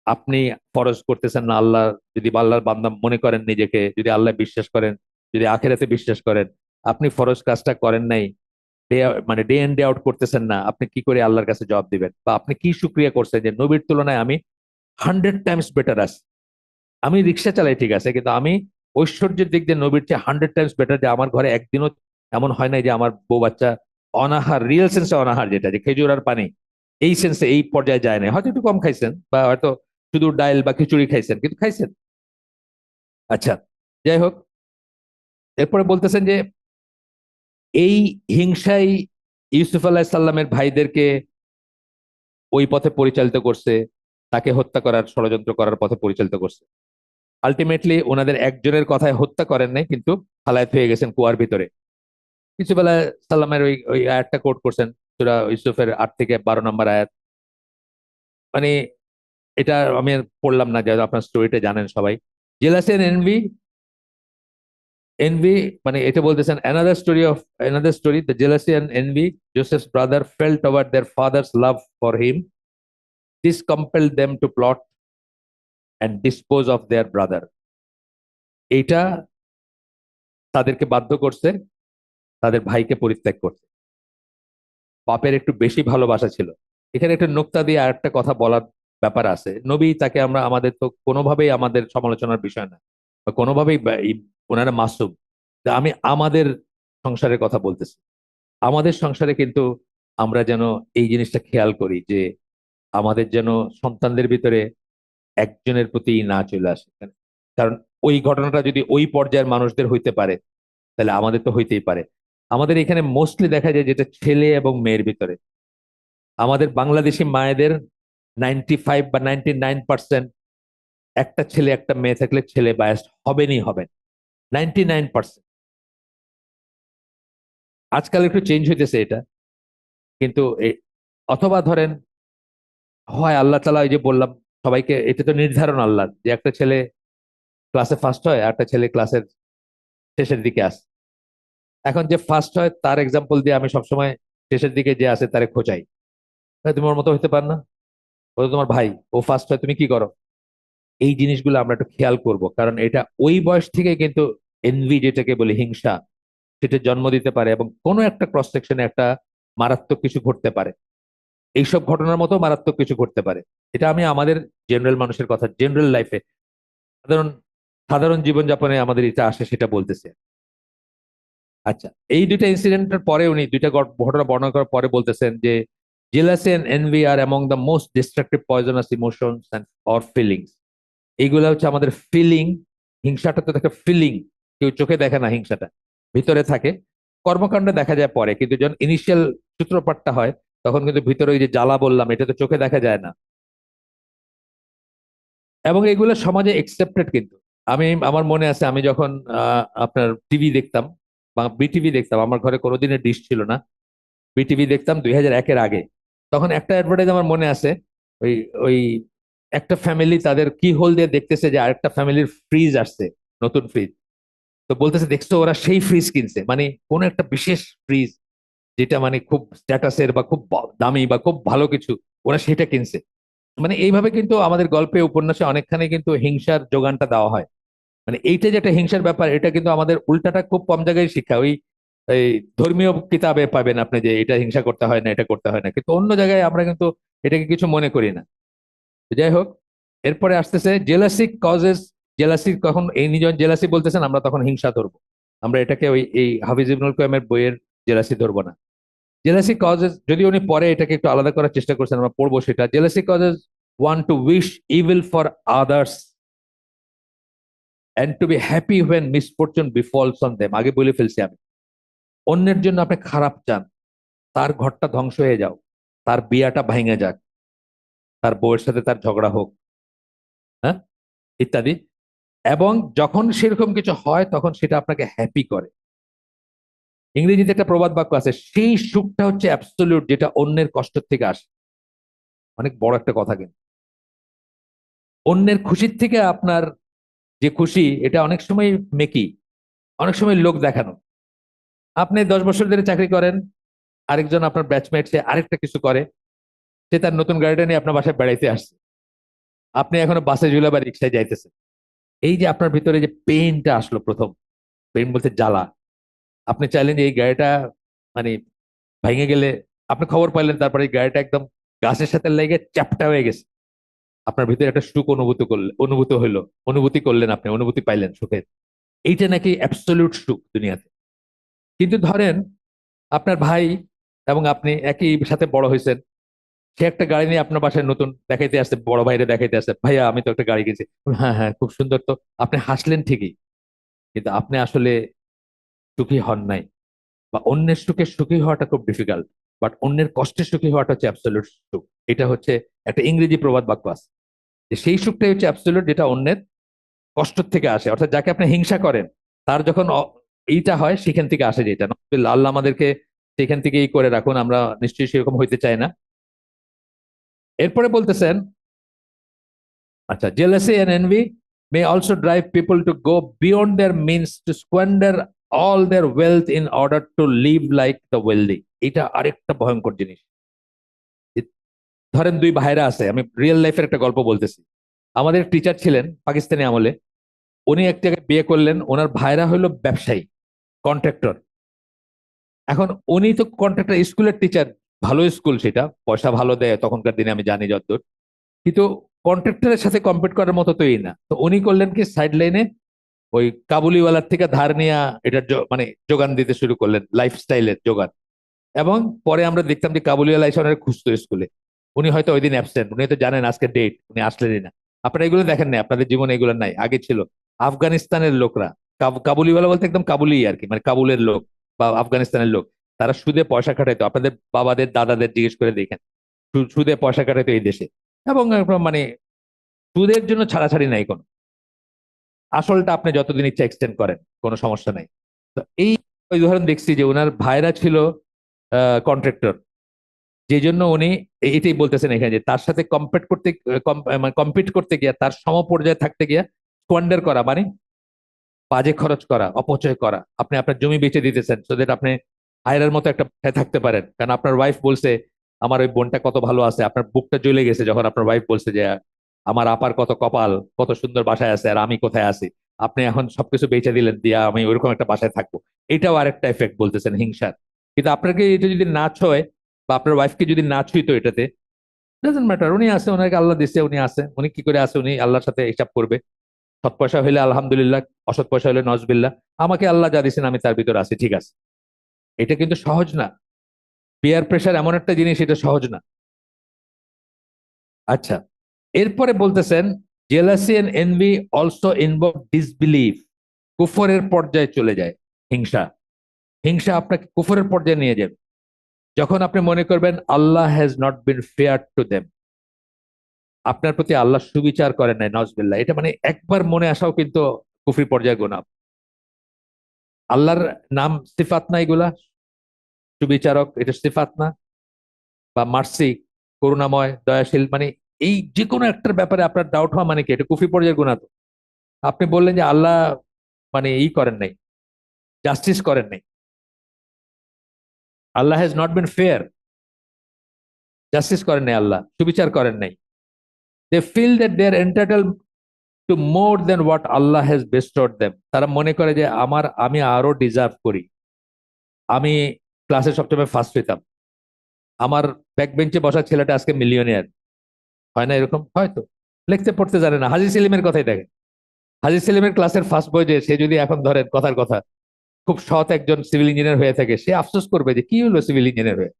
আপনি ফরজ করতেছেন না আল্লাহ, যদি আল্লাহর বান্দা মনে করেন নিজেকে, যদি আল্লাহ বিশ্বাস করেন, যদি আখেরাতে বিশ্বাস করেন, আপনি ফরজ কাজটা করেন নাই, ডে মানে ডে ইন ডে আউট করতেছেন না, আপনি কি করে আল্লাহর কাছে জবাব দিবেন? বা আপনি কি শুক্রিয়া করছেন যে নবীর তুলনায় আমি 100 টাইমস বেটার আছি। আমি রিক্সা চালাই ঠিক আছে, কিন্তু আমি ঐশ্বর্যের দিক দিয়ে নবীর চেয়ে 100 টাইমস বেটার, যে আমার ঘরে একদিনও এমন হয় নাই যে আমার বউ বাচ্চা অনাহার, রিয়েল সেন্সে অনাহার, যেটা যে খেজুর আর পানি, এই সেন্সে এই পর্যায়ে যায় না। হয়তো একটু কম খাইছেন, বা হয়তো শুধু ডাইল বা খিচুড়ি খাইছেন, কিন্তু খাইছেন। আচ্ছা, যাই হোক, এরপরে বলতেছেন যে এই হিংসাই ইউসুফ আলাহিসাল্লামের ভাইদেরকে ওই পথে পরিচালিত করছে, তাকে হত্যা করার ষড়যন্ত্র করার পথে পরিচালিত করছে। আলটিমেটলি ওনাদের একজনের কথায় হত্যা করেন নাই, কিন্তু হালায়ত হয়ে গেছেন কুয়ার ভিতরে। ইউসুফ আলাহ সাল্লামের ওই ওই আয়াতটা কোট করছেন, সূরা ইউসুফের 8 থেকে 12 নম্বর আয়াত। মানে এটা আমি আর পড়লাম না, যেহেতু আপনার স্টোরিটা জানেন সবাই। জেলাসি এন্ড এনভি, এনভি মানে এটা বলতেছেন, another story, the jealousy and envy Joseph's brother felt over their father's love for him. This compelled them to plot and dispose of their brother. এটা তাদেরকে বাধ্য করছে তাদের ভাইকে পরিত্যাগ করতে। বাপের একটু বেশি ভালোবাসা ছিল। এখানে একটা নোক্তা দিয়ে আর একটা কথা বলার ব্যাপার আছে। নবী, তাকে আমরা, আমাদের তো কোনোভাবেই আমাদের সমালোচনার বিষয় না, বা কোনোভাবেই ওনারা মাসুম। তা আমি আমাদের সংসারের কথা বলতেছি। আমাদের সংসারে কিন্তু আমরা যেন এই জিনিসটা খেয়াল করি যে আমাদের যেন সন্তানদের ভিতরে একজনের প্রতি না চলে আসে। কারণ ওই ঘটনাটা যদি ওই পর্যায়ের মানুষদের হইতে পারে, তাহলে আমাদের তো হইতেই পারে। আমাদের এখানে মোস্টলি দেখা যায় যেটা ছেলে এবং মেয়ের ভিতরে, আমাদের বাংলাদেশি মায়েদের 95 বা 99% একটা ছেলে একটা মেয়ে থাকলে ছেলে বায়াসড হবেনই হবেন, 99%। আজকাল একটু চেঞ্জ হইতেছে এটা, কিন্তু অথবা ধরেন হয় আল্লাহ তালা, ওই যে বললাম সবাইকে, এটা তো নির্ধারণ আল্লাহ, যে একটা ছেলে ক্লাসে ফার্স্ট হয় আর একটা ছেলে ক্লাসের শেষের দিকে আসে। এখন যে ফার্স্ট হয় তার এক্সাম্পল দিয়ে আমি সবসময় শেষের দিকে যে আসে তারে খোঁচাই, তুমি ওর মতো হইতে পার না, ও তো তোমার ভাই, ও ফার্স্ট হয়, তুমি কি করো? এই জিনিসগুলো আমরা একটু খেয়াল করব, কারণ এটা ওই বয়স থেকে কিন্তু এনভি, যেটাকে বলি হিংসা, সেটা জন্ম দিতে পারে, এবং কোনো একটা ক্রস সেকশনে একটা মারাত্মক কিছু ঘটতে পারে। এইসব ঘটনার মতো মারাত্মক কিছু ঘটতে পারে। এটা আমি আমাদের জেনারেল মানুষের কথা, জেনারেল লাইফে, সাধারণ সাধারণ জীবনযাপনে আমাদের এটা আসে, সেটা বলতেছে। আচ্ছা, এই দুইটা ইনসিডেন্টের পরে উনি দুইটা ঘটনা বর্ণনা করার পরে বলতেছেন যে jealousy and envy are among the most destructive poisonous emotions and or feelings. এইগুলা হচ্ছে আমাদের ফিলিং। হিংসাটা তো একটা ফিলিং, কেউ চোখে দেখে না হিংসাটা, ভিতরে থাকে। কর্মকাণ্ডে দেখা যায় পরে, কিন্তু যখন ইনিশিয়াল সূত্রপাতটা হয়, তখন কিন্তু ভিতরে ওই যে জ্বালা বললাম, এটা তো চোখে দেখা যায় না। এবং এগুলো সমাজে একসেপ্টেড কিন্তু। আমার মনে আছে, আমি যখন আপনার টিভি দেখতাম বা বিটিভি দেখতাম, আমার ঘরে কোনোদিনের ডিশ ছিল না, বিটিভি দেখতাম 2001-এর আগে। তখন একটা অ্যাডভার্টাইজ আমার মনে আছে, ওই ওই একটা ফ্যামিলি তাদের কি হোল দিয়ে দেখতেছে যে আরেকটা ফ্যামিলির ফ্রিজ আসছে, নতুন ফ্রিজ। তো বলতেছে দেখছো, ওরা সেই ফ্রিজ কিনছে, মানে কোন একটা বিশেষ ফ্রিজ, যেটা মানে খুব স্ট্যাটাসের বা খুব দামি বা খুব ভালো কিছু, ওরা সেটা কিনছে। মানে এইভাবে কিন্তু আমাদের গল্পে উপন্যাসে অনেকখানি কিন্তু হিংসার যোগানটা দেওয়া হয়। মানে এইটা যেটা হিংসার ব্যাপার, এটা কিন্তু আমাদের উল্টাটা খুব কম জায়গায় শিক্ষা। ওই এই ধর্মীয় কিতাবে পাবেন আপনি যে এটা হিংসা করতে হয় না, এটা করতে হয় না, কিন্তু অন্য জায়গায় আমরা কিন্তু এটাকে কিছু মনে করি না। তো যাই হোক, এরপরে আসতেছে জেলাসি কজেস জেলাসি কখন এই নিজন জেলাসি বলতেছেন, আমরা তখন হিংসা ধরবো। আমরা এটাকে ওই এই হাফিজ ইবনুল কাইমের বইয়ের জেলাসি ধরবো না। জেলাসি কজেস, যদি উনি পরে এটাকে একটু আলাদা করার চেষ্টা করছেন, আমরা পড়বো সেটা। Jealousy causes one to wish evil for others and to be happy when misfortune befalls on them. আগে বলে ফেলছি আমি, অন্যের জন্য আপনি খারাপ চান, তার ঘরটা ধ্বংস হয়ে যাও, তার বিয়াটা ভাঙে যাক, তার বউয়ের সাথে তার ঝগড়া হোক, হ্যাঁ, ইত্যাদি। এবং যখন সেরকম কিছু হয় তখন সেটা আপনাকে হ্যাপি করে। ইংরেজিতে একটা প্রবাদ বাক্য আছে, সেই সুখটা হচ্ছে অ্যাবসলিউট, যেটা অন্যের কষ্ট থেকে আসে। অনেক বড় একটা কথা, কিন্তু অন্যের খুশির থেকে আপনার যে খুশি, এটা অনেক সময় মেকি, অনেক সময় লোক দেখানো। আপনি 10 বছর ধরে চাকরি করেন, আরেকজন আপনার ব্যাচমেট সে আরেকটা কিছু করে, সে তার নতুন গাড়িটা নিয়ে আপনার বাসায় বেড়াইতে আসছে, আপনি এখনো বাসে ঝুলে বা রিক্সায় যাইতেছেন। এই যে আপনার ভিতরে যে পেইনটা আসলো, প্রথম পেইন বলতে জ্বালা, আপনি চাইলেন যে এই গাড়িটা মানে ভেঙে গেলে, আপনি খবর পাইলেন, তারপরে এই গাড়িটা একদম গাছের সাথে লেগে চ্যাপটা হয়ে গেছে, আপনার ভিতরে একটা সুখ অনুভূত হইলো, অনুভূতি করলেন, আপনি অনুভূতি পাইলেন সুখের। এইটা নাকি অ্যাবসলিউট সুখ দুনিয়াতে। কিন্তু ধরেন আপনার ভাই এবং আপনি একই সাথে বড় হয়েছেন, সে একটা গাড়ি নিয়ে আপনার বাসায় নতুন দেখাইতে আসছে, বড় ভাইরে দেখাইতে আসছে, ভাইয়া আমি তো একটা গাড়ি কিনছি। হ্যাঁ হ্যাঁ, খুব সুন্দর তো। আপনি হাসলেন ঠিকই, কিন্তু আপনি আসলে সুখী হন নাই। বা অন্যের সুখে সুখী হওয়াটা খুব ডিফিকাল্ট, বাট অন্যের কষ্টে সুখী হওয়াটা হচ্ছে অ্যাবসলিউট সুখ। এটা হচ্ছে একটা ইংরেজি প্রবাদ বাক্য আছে, যে সেই সুখটাই হচ্ছে অ্যাবসলিউট, যেটা অন্যের কষ্ট থেকে আসে। অর্থাৎ যাকে আপনি হিংসা করেন, তার যখন এইটা হয় সেখান থেকে আসে, যেটা আল্লাহ আমাদেরকে সেখান থেকে এই করে রাখুন, আমরা নিশ্চয়ই সেরকম হইতে চাই না। এরপরে বলতেছেন, আচ্ছা, jealousy and envy may also drive people to go beyond their means to squander all their wealth in order to live like the wealthy. এটা আরেকটা ভয়ঙ্কর জিনিস। ধরেন দুই ভাইরা আছে, আমি রিয়েল লাইফের একটা গল্প বলতেছি। আমাদের টিচার ছিলেন পাকিস্তানি আমলে, উনি এক জায়গায় বিয়ে করলেন, ওনার ভাইরা হলো ব্যবসায়ী, কন্ট্রাক্টর। এখন উনি তো কন্ট্রাক্টর, স্কুলের টিচার, ভালো স্কুল, সেটা পয়সা ভালো দেয় তখনকার দিনে, আমি জানি যতদূর। কিন্তু কন্ট্রাক্টরের সাথে কম্পিট করার মতো তো এই না। তো উনি করলেন কি, সাইড লাইনে ওই কাবুলিওয়ালার থেকে ধার নিয়ে এটার মানে যোগান দিতে শুরু করলেন, লাইফস্টাইলের যোগান। এবং পরে আমরা দেখতাম যে কাবুলিওয়ালা এসে ওনার খুঁজতো স্কুলে। উনি হয়তো ওই দিন অ্যাবসেন্ট, উনি তো জানেন আজকে ডেট, উনি আসলেনই না। আপনারা এগুলো দেখেন না, আপনাদের জীবনে এগুলো নাই, আগে ছিল। আফগানিস্তানের লোকরা, কাবুলিওয়ালা বলতে একদম কাবুলি আর কি, মানে কাবুলের লোক বা আফগানিস্তানের লোক, তারা সুদে পয়সা খাটাইতো। আপনাদের বাবাদের দাদাদের জিজ্ঞেস করে দেখেন, সুদে পয়সা খাটাইতো এই দেশে। এবং মানে সুদের জন্য ছাড়াছাড়ি নাই কোনো, আসলটা আপনি যতদিন ইচ্ছা এক্সটেন্ড করেন, কোনো সমস্যা নাই। তো এই উদাহরণ দেখছি যে ওনার ভাইরা ছিল কন্ট্রাক্টর, যে জন্য উনি এটাই বলতেছেন এখানে, যে তার সাথে কম্পিট করতে গিয়া, তার সমপর্যায়ে থাকতে গিয়া স্কোয়ান্ডার করা, মানে বাজে খরচ করা, অপচয় করা। আপনি আপনার জমি বেচে দিতেছেন সো দ্যাট আপনি আয়রার মতো একটা বাসায় থাকতে পারেন, কারণ আপনার ওয়াইফ বলছে আমার ওই বোনটা কত ভালো আছে। আপনার বুকটা জ্বলে গেছে যখন আপনার ওয়াইফ বলছে যে আমার আপার কত কপাল, কত সুন্দর বাসায় আছে, আর আমি কোথায় আছি। আপনি এখন সবকিছু বেচে দিলেন, দিয়া আমি ওইরকম একটা বাসায় থাকবো। এটাও আরেকটা এফেক্ট বলতেছেন হিংসার। কিন্তু আপনাকে এটা যদি না ছয়, বা আপনার ওয়াইফকে যদি না ছুঁইতো, এটাতে ডাজন্ট ম্যাটার, উনি আছে, ওনাকে আল্লাহ দিচ্ছে, উনি আছে, উনি কি করে আছে, উনি আল্লাহর সাথে হিসাব করবে। সৎ পয়সা হইলে আলহামদুলিল্লাহ, অসৎ পয়সা হইলে নজবিল্লাহ। আমাকে আল্লাহ যা দিচ্ছেন আমি তার ভিতরে আছি, ঠিক আছে। এটা কিন্তু সহজ না। পিয়ার প্রেশার এমন একটা জিনিস, এটা সহজ না। আচ্ছা, এরপরে বলতেছেন, jealousy and envy also involve disbelieve. কুফরের পর্যায়ে চলে যায় হিংসা। হিংসা আপনাকে কুফরের পর্যায়ে নিয়ে যাবে, যখন আপনি মনে করবেন Allah has not been fair to them, আপনার প্রতি আল্লাহ সুবিচার করেন নাই, নজবিল্লাহ। এটা মানে একবার মনে আসাও কিন্তু কুফরি পর্যায়ে গোনা। আল্লাহর নাম সিফাত না এগুলা, সুবিচারক এটা সিফাত না, বা মার্সি, করুণাময়, দয়াশীল, মানে এই যে কোনো একটার ব্যাপারে আপনার ডাউট হওয়া মানে কি, এটা কুফরি পর্যায়ের গুণা তো। আপনি বললেন যে আল্লাহ মানে ই করেন নাই, জাস্টিস করেন নাই, Allah has not been fair, justice করেন নাই, আল্লাহ সুবিচার করেন নাই। They feel that they are entitle to more than what Allah has bestowed them. তারা মনে করে যে আমি আরো ডিজার্ভ করি, আমি ক্লাসে সবসময় ফার্স্ট হইতাম, আমার ব্যাক বেঞ্চে বসা ছেলেটা আজকে মিলিয়নিয়ার। হয় না এরকম? হয়তো লিখতে পড়তে জানে না, হাজি সেলিমের কথাই দেখেন। হাজি সেলিমের ক্লাসের ফার্স্ট বয় যে সে যদি এখন ধরেন কথার কথা খুব সৎ একজন সিভিল ইঞ্জিনিয়ার হয়ে থাকে, সে আফসোস করবে যে কি হলো সিভিল ইঞ্জিনিয়ার হয়ে।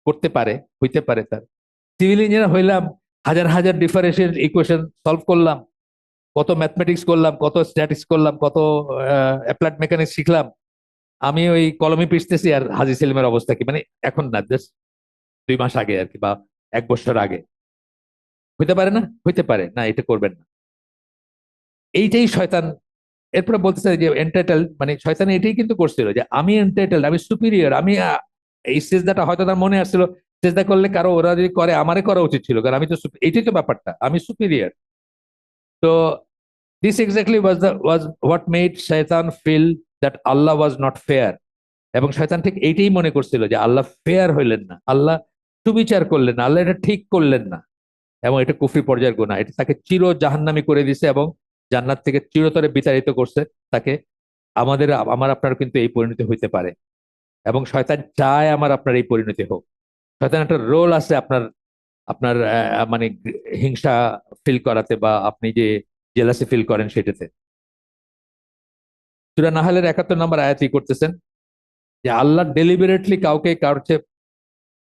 করতে পারে, হইতে পারে তার। সিভিল ইঞ্জিনিয়ার হইলাম, হাজার হাজার ডিফারেন্সিয়াল ইকুয়েশন সলভ করলাম, কত ম্যাথমেটিক্স করলাম, কত স্ট্যাটিক্স করলাম, কত অ্যাপ্লাইড মেকানিক্স শিখলাম। আমি ওই কলমে পিষতেছি, আর হাজি সেলিমের অবস্থা কি, মানে এখন না, জাস্ট 2 মাস আগে আর কি, বা 1 বছর আগে। হইতে পারে না, হইতে পারে না, এটা করবেন না। এইটাই শয়তান। এরপরে বলতেছে যে এন্টাইটেল, মানে শয়তান এটাই কিন্তু করছিল যে আমি এন্টাইটেল, আমি সুপিরিয়র, আমি এই সেজদাটা হয়তো তার মনে আসছিল, সেজদা করলে কারো ওরা যদি করে আমারে করা উচিত ছিল, কারণ আমি তো এইটাই তো ব্যাপারটা, আমি সুপিরিয়র। তো this exactly was what made শয়তান feel that Allah was not fair. এবং শয়তান ঠিক এইটাই মনে করছিল যে আল্লাহ ফেয়ার হইলেন না, আল্লাহ সুবিচার করলেন না, আল্লাহ এটা ঠিক করলেন না। এবং এটা কুফরি পর্যায়ের গুনাহ, এটা তাকে চির জাহান্নামী করে দিছে এবং জান্নাত থেকে চিরতরে বিতাড়িত করছে তাকে। আমার আপনার কিন্তু এই পরিণতি হইতে পারে, এবং শয়তান চায় আমার আপনার এই পরিণতি হোক। শয়তান একটা রোল আছে আপনার, আপনার মানে হিংসা ফিল করাতে, বা আপনি যে জেলাসি ফিল করেন সেটাতে। সূরা নাহলের 71 নম্বর আয়াতই করতেছেন যে আল্লাহ ডেলিবারেটলি কাউকে কারোর চেয়ে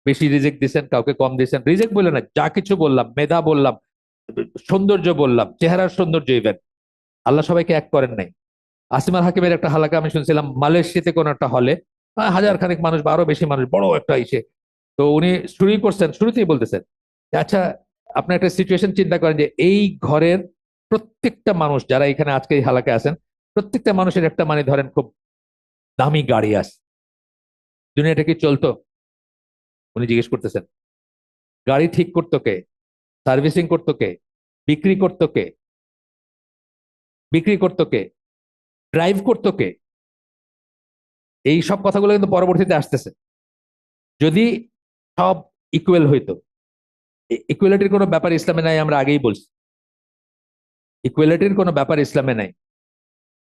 বেশি রিজেক্ট দিচ্ছেন, কাউকে কম দিচ্ছেন। রিজেক্ট বলে না, যা কিছু বললাম, মেধা বললাম, সৌন্দর্য বললাম, চেহারার সৌন্দর্য ইভেন, আল্লাহ সবাইকে এক করেন নাই। আসিমাল হাকিমের একটা হালাকা আমি শুনছিলাম মালয়েশিয়াতে কোন একটা হলে, হাজার খানেক মানুষ বা আরো বেশি মানুষ, বড় একটা ইসে। তো উনি শুরুই করছেন, শুরুতেই বলতেছেন যে, আচ্ছা আপনি একটা সিচুয়েশন চিন্তা করেন যে এই ঘরের প্রত্যেকটা মানুষ যারা এখানে আজকে এই হালাকায় আছেন, প্রত্যেকটা মানুষের একটা, মানে ধরেন খুব দামি গাড়ি আছে। দুনিয়াটা কি চলতো? উনি জিজ্ঞেস করতেছেন, গাড়ি ঠিক করতো কে? সার্ভিসিং করতো কে? বিক্রি করতো কে? বিক্রি করতো কে? ড্রাইভ করতো কে? এই সব কথাগুলো কিন্তু পরবর্তীতে আসতেছে। যদি সব ইকুয়াল হইতো, ইকুয়ালিটির কোনো ব্যাপার ইসলামে নাই, আমরা আগেই বলছি, ইকুয়ালিটির কোনো ব্যাপার ইসলামে নাই।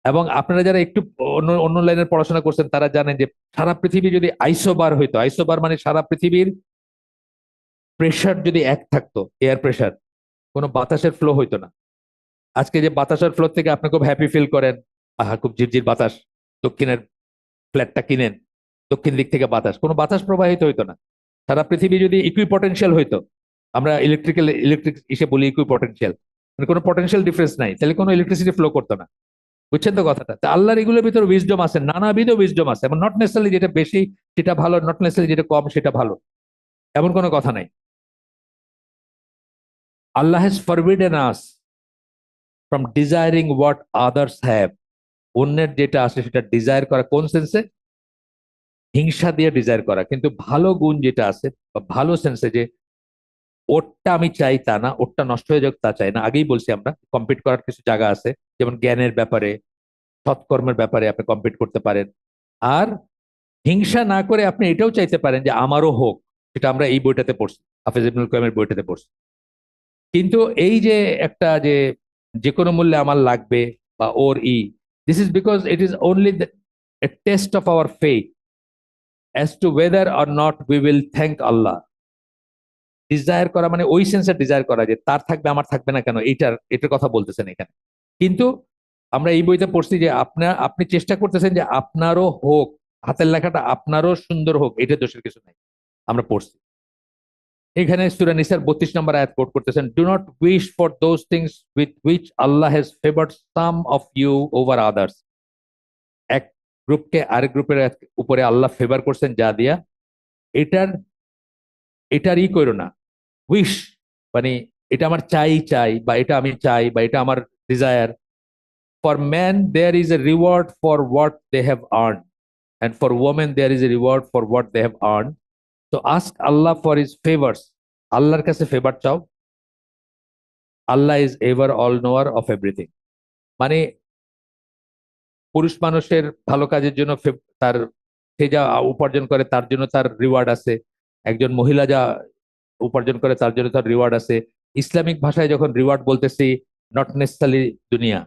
এবং আপনারা যারা একটু অন্য অন্য লাইনের পড়াশোনা করছেন তারা জানেন যে সারা পৃথিবী যদি আইসোবার হইতো, আইসোবার মানে সারা পৃথিবীর প্রেশার যদি এক থাকতো, এয়ার প্রেশার, কোনো বাতাসের ফ্লো হইতো না। আজকে যে বাতাসের ফ্লো থেকে আপনি খুব হ্যাপি ফিল করেন, আহা খুব ঝিরঝির বাতাস, দক্ষিণের ফ্ল্যাটটা কিনেন, দক্ষিণ দিক থেকে বাতাস, কোনো বাতাস প্রবাহিত হইতো না। সারা পৃথিবী যদি ইকুইপটেনশিয়াল হইতো, আমরা ইলেকট্রিক হিসেবে বলি ইকুইপটেনশিয়াল, মানে কোনো পটেনশিয়াল ডিফারেন্স নাই, তাহলে কোনো ইলেকট্রিসিটি ফ্লো করতো না। বুঝছেন তো কথাটা? তা আল্লাহর এগুলোর ভিতরে উইজডম আছে, নানাবিধ উইজডম আছে, এবং নট নেসেসারি যেটা বেশি সেটা ভালো, নট নেসেসারি যেটা কম সেটা ভালো, এমন কোনো কথা নাই। Allah has forbidden us from desiring what others have. অন্যের যেটা আছে সেটা ডিজায়ার করা, কোন সেন্সে? হিংসা দিয়ে ডিজায়ার করা। কিন্তু ভালো গুণ যেটা আছে, বা ভালো সেন্সে, যে ওরটা আমি চাই তা না, ওরটা নষ্ট হয়ে যাক তা চাই না। আগেই বলছি আমরা কম্পিট করার কিছু জায়গা আছে, যেমন জ্ঞানের ব্যাপারে, সৎকর্মের ব্যাপারে আপনি কম্পিট করতে পারেন। আর হিংসা না করে আপনি এটাও চাইতে পারেন যে আমারও হোক, সেটা আমরা এই বইটাতে পড়ছি, হাফেজ ইবনুল কাইয়িমের বইটাতে পড়ছি। কিন্তু এই যে একটা যে যে কোনো মূল্যে আমার লাগবে, বা ওর this is because it is only a test of our faith as to whether or not we will thank Allah. Desire করা মানে ওই সেন্সে ডিজায়ার করা যে তার থাকবে আমার থাকবে না কেন, এটার কথা বলতেছেন এখানে। কিন্তু আমরা এই বইতে পড়ছি যে আপনি চেষ্টা করতেছেন যে আপনারও হোক, হাতের লেখাটা আপনারও সুন্দর হোক, এটা দোষের কিছু নাই, আমরা পড়ছি। এখানে সূরা নিসার 32 নম্বর আয়াত কোট করতেছেন, do not wish for those things with which Allah has favoured some of you over others. এক গ্রুপকে আরেক গ্রুপের উপরে আল্লাহ ফেভার করছেন যা দিয়া, এটার এটার করো না। উইশ মানে এটা আমার চাই চাই, বা এটা আমি চাই, বা এটা আমার desire. For men there is a reward for what they have earn, and for women there is a reward for what they have earn. তো ask Allah for his favours, আল্লাহর কাছে ফেভার চাও। Allah is ever all knower of everything. মানে পুরুষ মানুষের ভালো কাজের জন্য তার, সে যা উপার্জন করে তার জন্য তার রিওয়ার্ড আছে। একজন মহিলা যা উপার্জন করে তার জন্য তার রিওয়ার্ড আছে। ইসলামিক ভাষায় যখন রিওয়ার্ড বলতেছি, নট নেসেসারি দুনিয়া,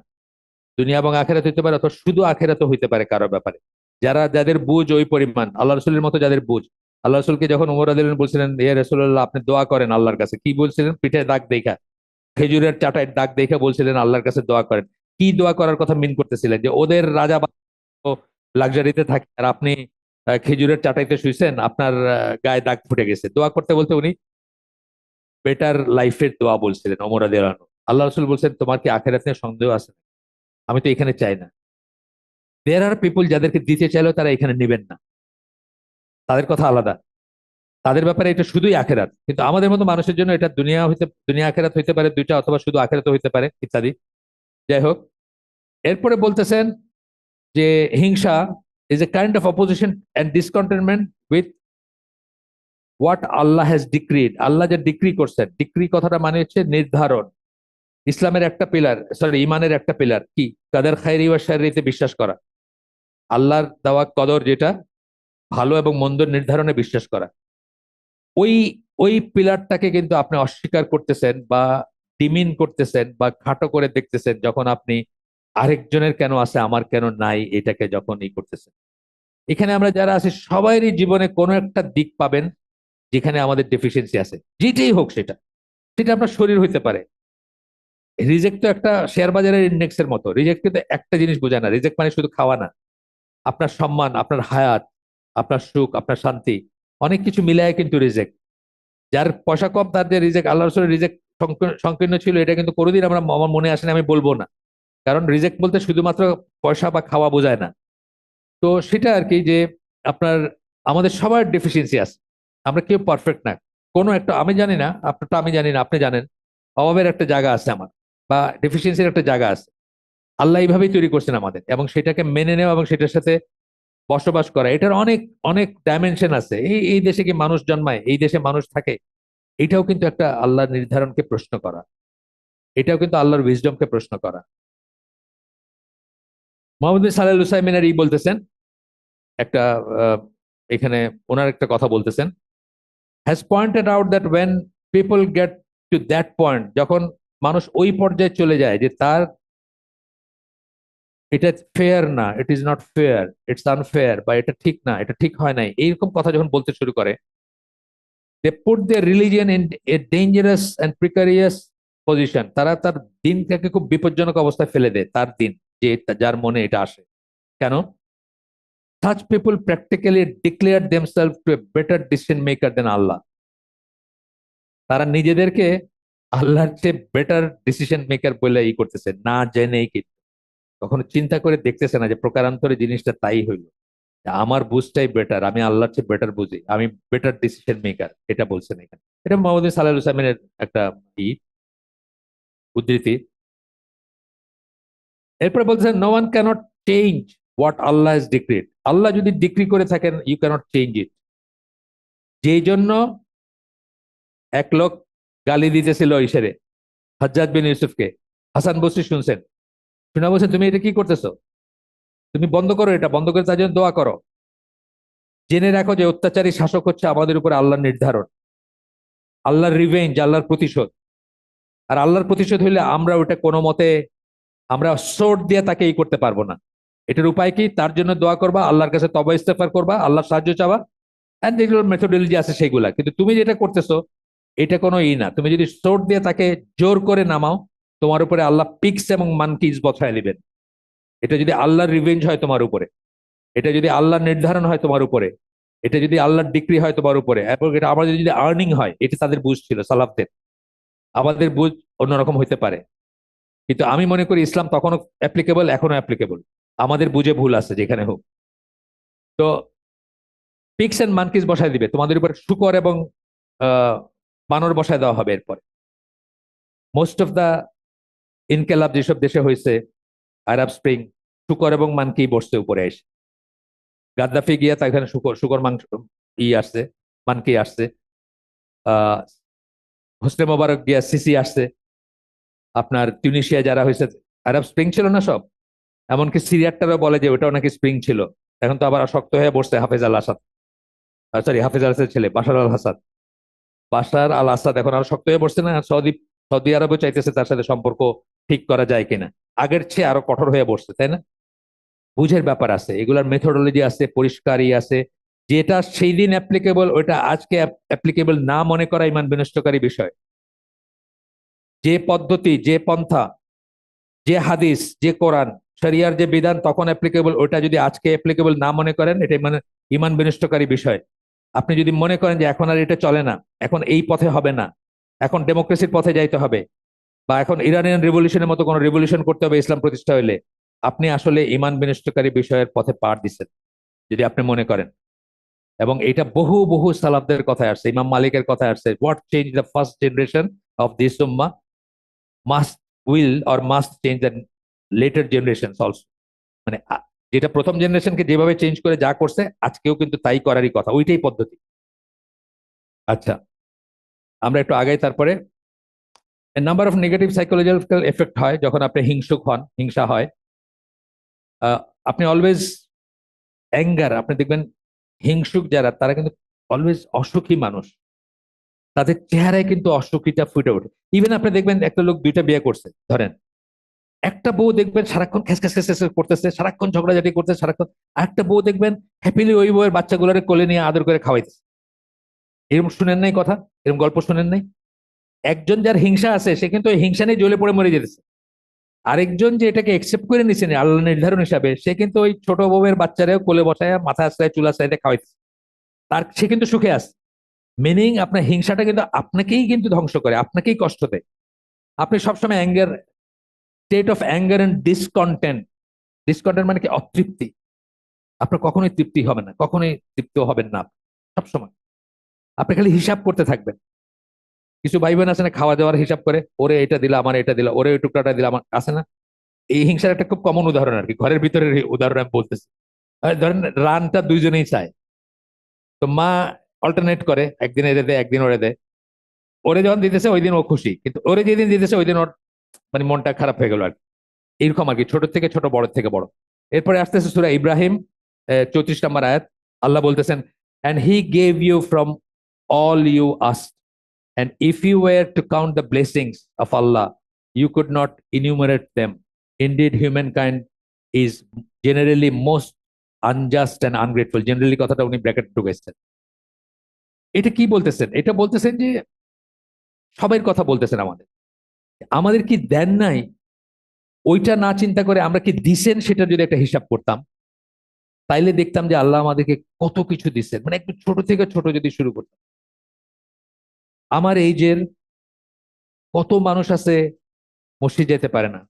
দুনিয়া এবং আখেরাত হইতে পারে, অথবা শুধু আখেরাতও হইতে পারে কারো ব্যাপারে। যাদের বুঝ ওই পরিমাণ, আল্লাহ রসুলের মতো যাদের বুঝ। আল্লাহ রসুলকে যখন উমর রাদিয়াল্লাহু আনহু বলছিলেন, ইয়া রাসূলুল্লাহ আপনি দোয়া করেন আল্লাহর কাছে, কি বলছিলেন? পিঠে দাগ দেখা, খেজুরের চাটায় দাগ দেখে বলছিলেন আল্লাহর কাছে দোয়া করেন। কি দোয়া করার কথা মিন করতেছিলেন, যে ওদের রাজা লাক্সারিতে থাকে আর আপনি খেজুরের চাটাইতে শুইছেন, আপনার গায়ে দাগ ফুটে গেছে। দোয়া করতে বলতে উনি বেটার লাইফের দোয়া বলছিলেন ওমর রাদিয়াল্লাহু আনহু। আল্লাহ রাসূল বলছেন, তোমার কি আখিরাত নিয়ে সন্দেহ আছে? আমি তো এখানে চাই না। দেয়ার আর পিপল যাদেরকে দিতে চাইলেও তারা এখানে নেবেন না, তাদের কথা আলাদা, তাদের ব্যাপারে এটা শুধুই আখেরাত। কিন্তু আমাদের মতো মানুষের জন্য এটা দুনিয়া আখেরাত হইতে পারে দুইটা, অথবা শুধু আখেরাত হইতে পারে, ইত্যাদি। যাই হোক, এরপরে বলতেছেন যে হিংসা is a kind of opposition and discontentment with what Allah has decreed. Allah যে ডিক্রি করছেন, ডিক্রি কথাটা মানে হচ্ছে নির্ধারণ। ইসলামের একটা পিলার, সরি ইমানের একটা পিলার কি, কাদের খায়রি ওয়া শাররিতে বিশ্বাস করা, আল্লাহর দেওয়া কদর যেটা ভালো এবং মন্দ নির্ধারণে বিশ্বাস করা। ওই ওই পিলারটাকে কিন্তু আপনি অস্বীকার করতেছেন বা ডিমিন করতেছেন বা খাটো করে দেখতেছেন যখন আপনি আরেকজনের কেন আছে আমার কেন নাই এটাকে যখন করতেছেন। এখানে আমরা যারা আছি সবারই জীবনে কোনো একটা দিক পাবেন যেখানে আমাদের ডেফিসিয়েন্সি আছে, যেটাই হোক সেটা, সেটা আপনার শরীর হইতে পারে। রিজেক্ট তো একটা শেয়ার বাজারের ইন্ডেক্সের মতো, রিজেক্ট কিন্তু একটা জিনিস বোঝায় না। রিজেক্ট মানে শুধু খাওয়া না, আপনার সম্মান, আপনার হায়াত, আপনার সুখ, আপনার শান্তি, অনেক কিছু মিলায় কিন্তু রিজেক্ট। যার পয়সা কম তার যে রিজেক্ট, আল্লাহ রসুলের রিজেক্ট সংকীর্ণ ছিল, এটা কিন্তু কোনোদিন আমার মনে আসে না, আমি বলবো না। কারণ রিজেক্ট বলতে শুধুমাত্র পয়সা বা খাওয়া বোঝায় না। তো সেটা আর কি, যে আপনার আমাদের সবার ডেফিসিয়েন্সি আছে, আমরা কেউ পারফেক্ট না। কোনো একটা, আমি জানি না আপনারটা, আমি জানি না আপনি জানেন, অভাবের একটা জায়গা আছে আমার, বা ডেফিসিয়েন্সির একটা জায়গা আছে। আল্লাহ এইভাবেই তৈরি করছেন আমাদের, এবং সেটাকে মেনে নেওয়া এবং সেটার সাথে বসবাস করা, এটার অনেক অনেক ডাইমেনশন আছে। এই দেশে কি মানুষ জন্মায়, এই দেশে মানুষ থাকে, এটাও কিন্তু একটা আল্লাহর নির্ধারণকে প্রশ্ন করা, এটাও কিন্তু আল্লাহর উইজডমকে প্রশ্ন করা। মোহাম্মদ বিন সালেহ আল উসাইমিন বলতেছেন একটা, আহ, এখানে ওনার একটা কথা বলতেছেন, has pointed out that when people get to that point, যখন মানুষ ওই পর্যায়ে চলে যায় যে তার এটা ফেয়ার না, it is not fair, it's unfair, বা এটা ঠিক না, এটা ঠিক হয় নাই, এইরকম কথা যখন বলতে শুরু করে, they put their religion in a dangerous and precarious position. তারা তার দিনটাকে খুব বিপজ্জনক অবস্থায় ফেলে দেয়, তার দিন, যে যার মনে এটা আসে। কেন? such people practically declare themselves to a better decision maker than Allah. তারা নিজেদেরকে আল্লাহর চেয়ে বেটার ডিসিশন মেকার বলে করতেছে, না জেনেই কি, কখনো চিন্তা করে দেখতেছে না যে প্রকারান্তরে জিনিসটা তাই হইলো, আমার বুঝটাই বেটার, আমি আল্লাহর চেয়ে বেটার বুঝি, আমি বেটার ডিসিশন মেকার, এটা বলছেন এখানে। এটা মোহাম্মদ সাল্লাহ হুসাইনের একটা ই উদ্ধৃতি। এরপরে বলছেন, no one cannot change what Allah is decreed. Allah যদি ডিক্রি করে থাকেন, ইউ ক্যানট চেঞ্জ ইট। যেই জন্য এক লোক গালি দিতেছিল ইশারে হজ্জাজ বিন ইউসুফকে, হাসান বসরি শুনছেন, শুনে বলছেন, তুমি এটা কি করতেছো, তুমি বন্ধ করো, এটা বন্ধ করে তার জন্য দোয়া করো। জেনে রাখো যে অত্যাচারী শাসক হচ্ছে আমাদের উপরে আল্লাহর নির্ধারণ, আল্লাহর রিভেঞ্জ, আল্লাহর প্রতিশোধ। আর আল্লাহর প্রতিশোধ হইলে আমরা ওটা কোনো মতে আমরা সোর্ট দিয়ে তাকে করতে পারবো না। এটার উপায় কি? তার জন্য দোয়া করবা, আল্লাহর কাছে তওবা ইস্তেগফার করবা, আল্লাহর সাহায্য চাওয়া, এন্ড যেগুলো মেথোডোলজি আছে সেগুলা। কিন্তু তুমি যেটা করতেছো এটা কোনো না। তুমি যদি সোর্ট দিয়ে তাকে জোর করে নামাও, তোমার উপরে আল্লাহ পিক্স এবং মানকিজ বসায় দিবেন। এটা যদি আল্লাহর রিভেঞ্জ হয় তোমার উপরে, এটা যদি আল্লাহর নির্ধারণ হয় তোমার উপরে, এটা যদি আল্লাহর ডিক্রি হয় তোমার উপরে, এবং এটা আমাদের যদি আর্নিং হয়, এটা তাদের বুঝ ছিল সালাফদের, আমাদের বুঝ অন্যরকম হইতে পারে। কিন্তু আমি মনে করি ইসলাম তখনও অ্যাপ্লিকেবল, এখনো অ্যাপ্লিকেবল, আমাদের বুঝে ভুল আছে যেখানে হোক। তো পিক্স এন্ড মানকিজ বসায় দিবে তোমাদের উপর, শুকর এবং বানর বসায় দেওয়া হবে। এরপরে মোস্ট অফ দা ইনকেলাব যেসব দেশে হয়েছে, আরব স্প্রিং, শুকর এবং মানকি বসছে উপরে এসে। গাদ্দাফি গিয়া তা এখানে শুকর শুকর মাংস আসছে, মানকি আসছে। আহ হোসনে মোবারক গিয়া সিসি আসছে। আপনার তিউনিশিয়া যারা হয়েছে, আরব স্প্রিং ছিল না সব, এমনকি সিরিয়ারটারও বলে যে ওটাও নাকি স্প্রিং ছিল। এখন তো আবার শক্ত হয়ে বসছে হাফেজ আল আসাদ, সরি হাফেজ আল আসাদের ছেলে বাশার আল আসাদ। বাশার আল আসাদ এখন আরো শক্ত হয়ে বসছে না, সৌদি সৌদি আরবও চাইতেছে তার সাথে সম্পর্ক ঠিক করা যায় কিনা, আগের চেয়ে আরো কঠোর হয়ে বসছে, তাই না? বুঝের ব্যাপার আছে, এগুলার মেথোডোলজি আছে, পরিষ্কারই আছে। যেটা সেই দিন অ্যাপ্লিকেবল ওইটা আজকে অ্যাপ্লিকেবল না মনে করা ইমান বিনষ্টকারী বিষয়। যে পদ্ধতি, যে পন্থা, যে হাদিস, যে কোরআন, শরিয়ার যে বিধান তখন অ্যাপ্লিকেবল, ওটা যদি আজকে অ্যাপ্লিকেবল না মনে করেন, এটা মানে ইমান বিনষ্টকারী বিষয়। আপনি যদি মনে করেন যে এখন আর এটা চলে না, এখন এই পথে হবে না, এখন ডেমোক্রেসির পথে যাইতে হবে, বা এখন ইরানিয়ান রেভলিউশনের মতো কোনো রেভলিউশন করতে হবে ইসলাম প্রতিষ্ঠা হইলে, আপনি আসলে ইমান বিনষ্টকারী বিষয়ের পথে পা দিচ্ছেন যদি আপনি মনে করেন। এবং এটা বহু বহু সালাফদের কথায় আসছে, ইমাম মালিকের কথায় আসছে, what change the first generation of this উম্মাহ must will or must change the latter generation also. মানে যেটা প্রথম জেনারেশনকে যেভাবে চেঞ্জ করে যা করছে, আজকেও কিন্তু তাই করারই কথা, ওইটাই পদ্ধতি। আচ্ছা, আমরা একটু আগাই। তারপরে number of negative psychological effect হয় যখন আপনি হিংসুক হন, হিংসা হয়। আহ, আপনি অলওয়েজ অ্যাঙ্গার, আপনি দেখবেন হিংসুক যারা তারা কিন্তু অলওয়েজ অসুখী মানুষ, তাদের চেহারায় কিন্তু অসুখীটা ফুটে ওঠে। ইভেন আপনি দেখবেন একটা লোক দুইটা বিয়ে করছে ধরেন, একটা বউ দেখবেন সারাক্ষণ খেস খেস খেস খেস করতেছে, সারাক্ষণ ঝগড়াঝাটি করতেছে সারাক্ষণ, আর একটা বউ দেখবেন হ্যাপিলি ওই বউয়ের বাচ্চাগুলোরে কোলে নিয়ে আদর করে খাওয়াইতেছে। এরকম শুনেন নাই কথা? এরকম গল্প শুনেন নাই? একজন যার হিংসা আছে সে কিন্তু ওই হিংসা নিয়ে জ্বলে পড়ে মরে যেতেছে। আরেকজন যে এটাকে একসেপ্ট করে নিছেন আল্লাহ নির্ধারণ হিসাবে, সে কিন্তু ওই ছোট বউয়ের বাচ্চারেও কোলে বসায় মাথা আশ্রয় চুল আশ্রয় খাওয়াইতেছে, তার সে কিন্তু সুখে আছে। মিনিং আপনার হিংসাটা কিন্তু আপনাকেই কিন্তু ধ্বংস করে, আপনাকেই কষ্ট দেয়। আপনি সবসময় anger, state of anger and discontent. Discontent মানে কি? অতৃপ্তি। আপনার কখনোই তৃপ্তি হবে না, কখনোই তৃপ্ত হবেন না সবসময়। আপনি খালি হিসাব করতে থাকবেন। কিছু ভাই বোন আছে না, খাওয়া দাওয়ার হিসাব করে, ওরে এটা দিলা আমার, এটা দিলা ওরে, ওই টুকরাটা দিলা আমার, আছে না? এই হিংসার একটা খুব কমন উদাহরণ আর কি, ঘরের ভিতরের উদাহরণ আমি বলতেছি। ধরেন রানটা দুইজনেই চায়, তো মা অল্টারনেট করে, একদিন এরে দেয় একদিন ওরে দেয়। ওরে যখন দিতেছে ওই দিন ও খুশি, কিন্তু ওরে যেদিন দিতেছে ওই দিন ওর মানে মনটা খারাপ হয়ে গেল আর কি। এরকম আর কি, ছোট থেকে ছোট, বড় থেকে বড়। এরপরে আসতেছে সূরা ইব্রাহিম 34 নম্বর আয়াত। আল্লাহ বলতেছেন, and he gave you from all you asked, and if you were to count the blessings of Allah you could not enumerate them. Indeed humankind is generally most unjust and ungrateful. Generally কথাটা উনি bracket ঢুকাইছেন। এটা কি বলতেছেন? এটা বলতেছেন যে সবাই কথা বলতেছেন আমাদের, আমাদের কি দেন নাই ওইটা না চিন্তা করে আমরা কি দিছেন সেটা যদি একটা হিসাব করতাম, তাইলে দেখতাম যে আল্লাহ আমাদেরকে কত কিছু দিচ্ছেন। মানে একটু ছোট থেকে ছোট যদি শুরু করতাম, আমার এইজের কত মানুষ আছে মসজিদ যেতে পারে না,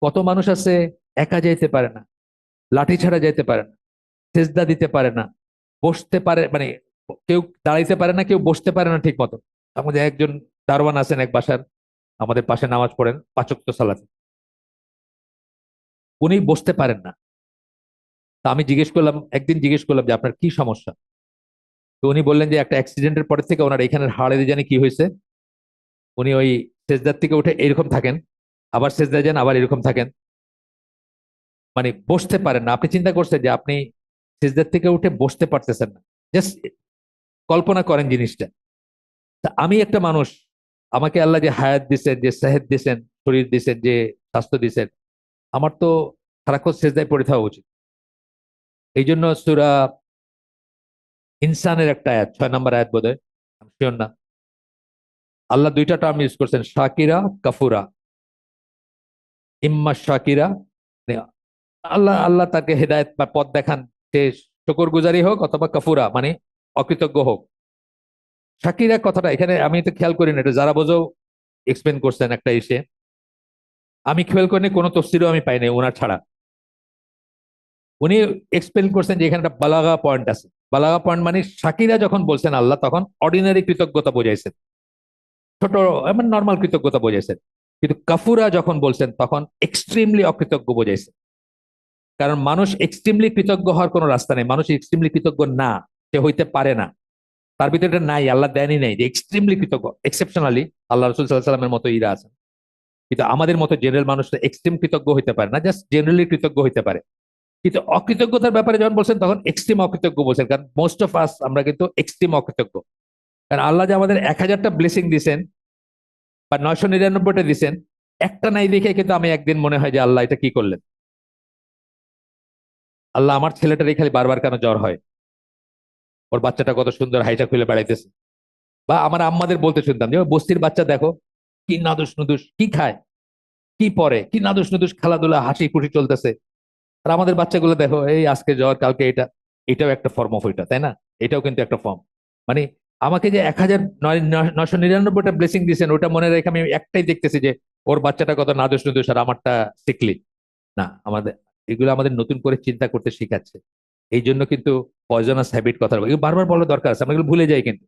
কত মানুষ আছে একা যাইতে পারে না, লাঠি ছাড়া যাইতে পারে না, সেজদা দিতে পারে না, বসতে পারে মানে কেউ দাঁড়াইতে পারে না, কেউ বসতে পারে না ঠিক মতো। আমাদের একজন দারোয়ান আছেন এক বাসার, আমাদের পাশে নামাজ পড়েন 5 ওয়াক্ত সালাতে, উনি বসতে পারেন না। তা আমি জিজ্ঞেস করলাম, একদিন জিজ্ঞেস করলাম যে আপনার কি সমস্যা? তো উনি বললেন যে একটা অ্যাক্সিডেন্টের পরে থেকে ওনার এখানের হাড়ে জানি কি হয়েছে, উনি ওই সেজদার থেকে উঠে এরকম থাকেন, আবার সেজদায় যান আবার এরকম থাকেন, মানে বসতে পারেন না। আপনি চিন্তা করছেন যে আপনি সেজদার থেকে উঠে বসতে পারতেছেন না, জাস্ট কল্পনা করেন জিনিসটা। তা আমি একটা মানুষ, আমাকে আল্লাহ যে হায়াত দিচ্ছেন, যে সেহত দিচ্ছেন, শরীর দিচ্ছেন, যে স্বাস্থ্য দিচ্ছেন, আমার তো সারাক্ষণ সেজদায় পড়ে থাকা উচিত। এই জন্য সূরা ইনসানের একটা আয়াত, 6 নম্বর আয়াত বোধহয়, আমি শিওর না, আল্লাহ দুইটা টার্ম ইউজ করছেন, শাকিরা কাফুরা। ইম্মা শাকিরা, মানে আল্লাহ আল্লাহ তাকে হেদায়েত বা পথ দেখান, সে শুকরগুজারি হোক, অথবা কাফুরা মানে অকৃতজ্ঞ হোক। শাকিরা কথাটা এখানে আমি তো খেয়াল করি না, এটা যারা বোঝো এক্সপ্লেন করছেন একটা এসে, আমি খেয়াল করিনি, কোনো তফসিরও আমি পাইনি ওনার ছাড়া। উনি এক্সপ্লেন করছেন যে এখানে একটা বালাগা পয়েন্ট আছে। বালাগা পয়েন্ট মানে শাকিরা যখন বলছেন আল্লাহ, তখন অর্ডিনারি কৃতজ্ঞতা বোঝাইছেন, ছোট এমন নর্মাল কৃতজ্ঞতা বোঝাইছেন। কিন্তু কাফুরা যখন বলছেন তখন এক্সট্রিমলি অকৃতজ্ঞ বোঝাইছেন। কারণ মানুষ এক্সট্রিমলি কৃতজ্ঞ হওয়ার কোনো রাস্তা নেই, মানুষ এক্সট্রিমলি কৃতজ্ঞ না, সে হইতে পারে না, তার ভিতরে এটা নাই, আল্লাহ দেনই নাই যে এক্সট্রিমলি কৃতজ্ঞ। এক্সেপশনালি আল্লাহ রসুল সাল্লাহ সাল্লামের মতো ইরা আছেন, কিন্তু আমাদের মতো জেনারেল মানুষরা এক্সট্রিম কৃতজ্ঞ হইতে পারে না, জাস্ট জেনারেলি কৃতজ্ঞ হইতে পারে। কিন্তু অকৃতজ্ঞতার ব্যাপারে যখন বলছেন তখন এক্সট্রিম অকৃতজ্ঞ বলছেন, কারণ মোস্ট অফ আস আমরা কিন্তু এক্সট্রিম অকৃতজ্ঞ। কারণ আল্লাহ যে আমাদের 1000টা ব্লেসিং দিছেন বা 999টা দিছেন, একটা নাই দেখে কিন্তু আমি একদিন মনে হয় যে আল্লাহ এটা কি করলেন। আল্লাহ আমার ছেলেটারই খালি বারবার কেন জ্বর হয়, ওর বাচ্চাটা কত সুন্দর হাইটা খুলে বেড়াইতেছে। বা আমার আম্মাদের বলতে শুনতাম যে ওই বস্তির বাচ্চা দেখো কি নাদুস নুদুস কি খায়, কি পরে, কি নাদুস নুদুস খেলাধুলা হাসি খুশি চলতেছে। আর আমাদের বাচ্চাগুলো দেখো, এই আজকে জ্বর কালকে এটা, এটাও একটা ফর্ম অফ ওইটা, তাই না? এটাও কিন্তু একটা ফর্ম। মানে আমাকে যে 1,999টা ব্লেসিং দিয়েছেন ওটা মনে রেখে আমি একটাই দেখতেছি যে ওর বাচ্চাটা কত নাদুস নুদুস আর আমারটা সিকলি। না, আমাদের এগুলো আমাদের নতুন করে চিন্তা করতে শিখাচ্ছে। এই জন্য কিন্তু পয়জনাস হ্যাবিট কথা এগুলো বারবার বলার দরকার আছে, আমরা এগুলো ভুলে যাই কিন্তু।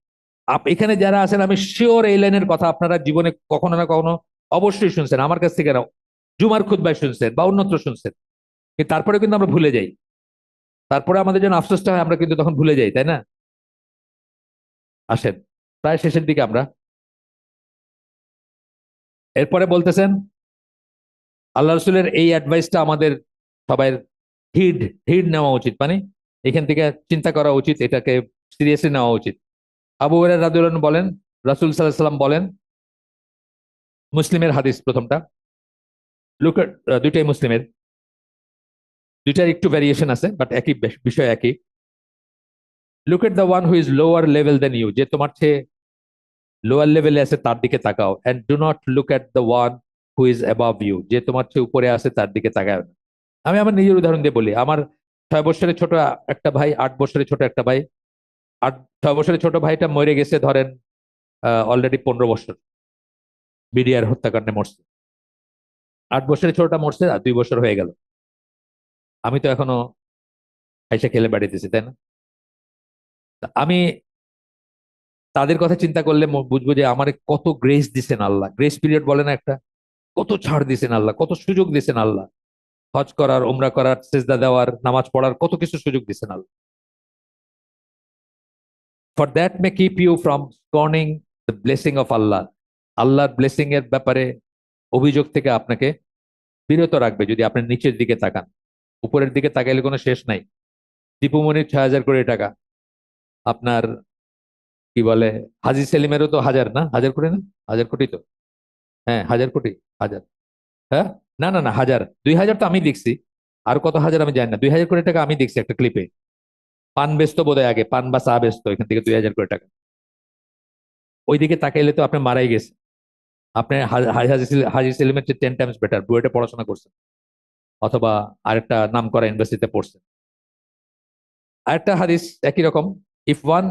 এখানে যারা আছেন আমি শিওর এই লাইনের কথা আপনারা জীবনে কখনো না কখনো অবশ্যই শুনছেন আমার কাছ থেকে, নাও জুমার খুতবায় শুনছেন বা অন্যত্র শুনছেন, কিন্তু তারপরে কিন্তু আমরা ভুলে যাই। তারপরে আমাদের জন্য আফসোসটা হয়, আমরা কিন্তু তখন ভুলে যাই, তাই না? আসেন, প্রায় শেষের দিকে আমরা। এরপরে বলতেছেন আল্লাহ রসুলের এই অ্যাডভাইসটা আমাদের সবাই হিড হিড নেওয়া উচিত, মানে এখান থেকে চিন্তা করা উচিত, এটাকে সিরিয়াসলি নেওয়া উচিত। আবু হুরায়রা রাদিয়াল্লাহু আনহু বলেন, রাসূল সাল্লাল্লাহু আলাইহি সাল্লাম বলেন, মুসলিমের হাদিস প্রথমটা, লুক, দুইটাই মুসলিমের, দুইটার একটু ভ্যারিয়েশন আছে বাট একই বিষয় একই। Look at the one who is lower level than you, যে তোমার চেয়ে লোয়ার লেভেলে আছে তার দিকে তাকাও, and do not look at the one who is above you, যে তোমার চেয়ে উপরে আছে তার দিকে তাকাও না। আমি আমার নিজের উদাহরণ দিয়ে বলি, আমার 6 বছরের ছোট একটা ভাই, 8 বছরের ছোট একটা ভাই। আট 6 বছরের ছোট ভাইটা মরে গেছে ধরেন অলরেডি 15 বছর, বিডিআর হত্যাকাণ্ডে মরছে। 8 বছরের ছোটটা মরছে আর 2 বছর হয়ে গেল। আমি তো এখনো খাইসা খেলে বেড়াইতেছি, তাই না? তা আমি তাদের কথা চিন্তা করলে বুঝবো যে আমার কত গ্রেস দিছেন আল্লাহ, গ্রেস পিরিয়ড বলে না একটা, কত ছাড় দিছেন আল্লাহ, কত সুযোগ দিছেন আল্লাহ, হজ করার, উমরা করার, সেজদা দেওয়ার, নামাজ পড়ার, কত কিছু সুযোগ দিছেন Allah. For that may keep you from scorning the blessing of Allah, আল্লাহর ব্লেসিং এর ব্যাপারে অভিযোগ থেকে আপনাকে বিরত রাখবে যদি আপনি নিচের দিকে তাকান। উপরের দিকে তাকাইলে কোনো শেষ নাই। দীপুমনির 6,000 কোটি টাকা, আপনার কি বলে হাজি সেলিমেরও তো হাজার, না 1,000 কোটি, না 1,000 কোটি তো, হ্যাঁ 1,000 কোটি, হাজার, হ্যাঁ, না না না 1,000, 2,000 তো আমি দেখছি, আর কত হাজার আমি জানি না, 2,000 কোটি টাকা আমি দেখছি একটা ক্লিপে। পান বেচতো বোধহয় আগে, পান বা চা বেচতো, এখান থেকে 2,000 কোটি টাকা। ওইদিকে তাকাইলে তো আপনি মারাই গেছে। আপনি হাজি সেলিমের চেয়ে 10 টাইমস বেটার, বুয়েটে পড়াশোনা করছেন অথবা আরেকটা নাম করা ইউনিভার্সিটিতে পড়ছেন। আরেকটা হাদিস একই রকম, if one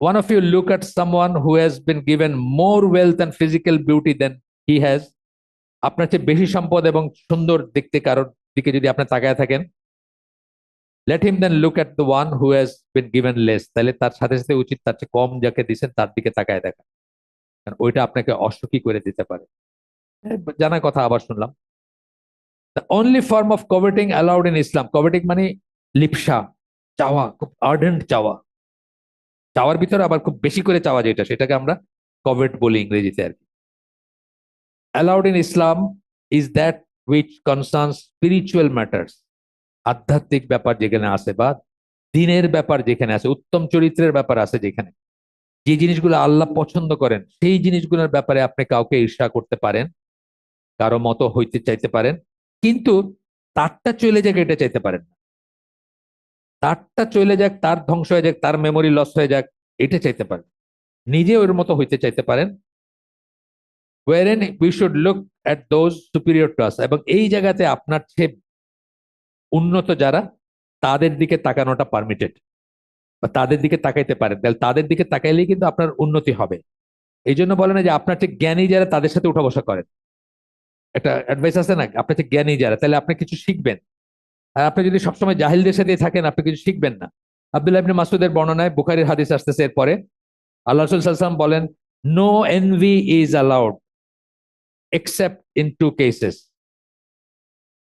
one of you look at someone who has been given more wealth and physical beauty than he has, আপনার চেয়ে বেশি সম্পদ এবং সুন্দর দেখতে কারোর দিকে যদি আপনি তাকায় থাকেন, let him then look at the one who has been given less, তাহলে তার সাথে সাথে উচিত তার চেয়ে কম যাকে দিচ্ছেন তার দিকে তাকায় দেখা, কারণ ওইটা আপনাকে অসুখী করে দিতে পারে। জানা কথা আবার শুনলাম। The only form of coveting allowed in Islam, coveting মানে লিপসা, চাওয়া, খুব আর্ডেন্ট চাওয়া, চাওয়ার ভিতরে আবার খুব বেশি করে চাওয়া, যেটা সেটাকে আমরা কভেট বলি ইংরেজিতে আর কি। Allowed in Islam is that which concerns spiritual matters, আধ্যাত্মিক ব্যাপার যেখানে আছে বা দিনের ব্যাপার যেখানে আছে, উত্তম চরিত্রের ব্যাপার আছে যেখানে, যে জিনিসগুলো আল্লাহ পছন্দ করেন সেই জিনিসগুলোর ব্যাপারে আপনি কাউকে ঈর্ষা করতে পারেন, কারো মতো হইতে চাইতে পারেন, কিন্তু তারটা চলে যাক এটা চাইতে পারেন না। তারটা চলে যাক, তার ধ্বংস হয়ে যাক, তার মেমোরি লস হয়ে যাক, এটা চাইতে পারেন। নিজে ওর মতো হইতে চাইতে পারেন। wherein we should look at those superior to us, এবং এই জায়গাতে আপনার চেয়ে উন্নত যারা, তাদের দিকে তাকানোটা পারমিটেড, বা তাদের দিকে তাকাইতে পারেন, তাহলে তাদের দিকে তাকাইলেই কিন্তু আপনার উন্নতি হবে। এই জন্য বলে না যে আপনার চেয়ে জ্ঞানী যারা তাদের সাথে উঠা বসা করেন, একটা অ্যাডভাইস আছে না, আপনার চেয়ে জ্ঞানী যারা, তাহলে আপনি কিছু শিখবেন। আর আপনি যদি সবসময় জাহিলদের সাথে থাকেন আপনি কিছু শিখবেন না। আব্দুল্লাহ ইবনে মাসউদের বর্ণনায়, বুখারীর হাদিস আসতেছে এরপরে, আল্লাহ রাসূল সাল্লাল্লাহু আলাইহি ওয়াসাল্লাম বলেন, no envy is allowed except in two cases.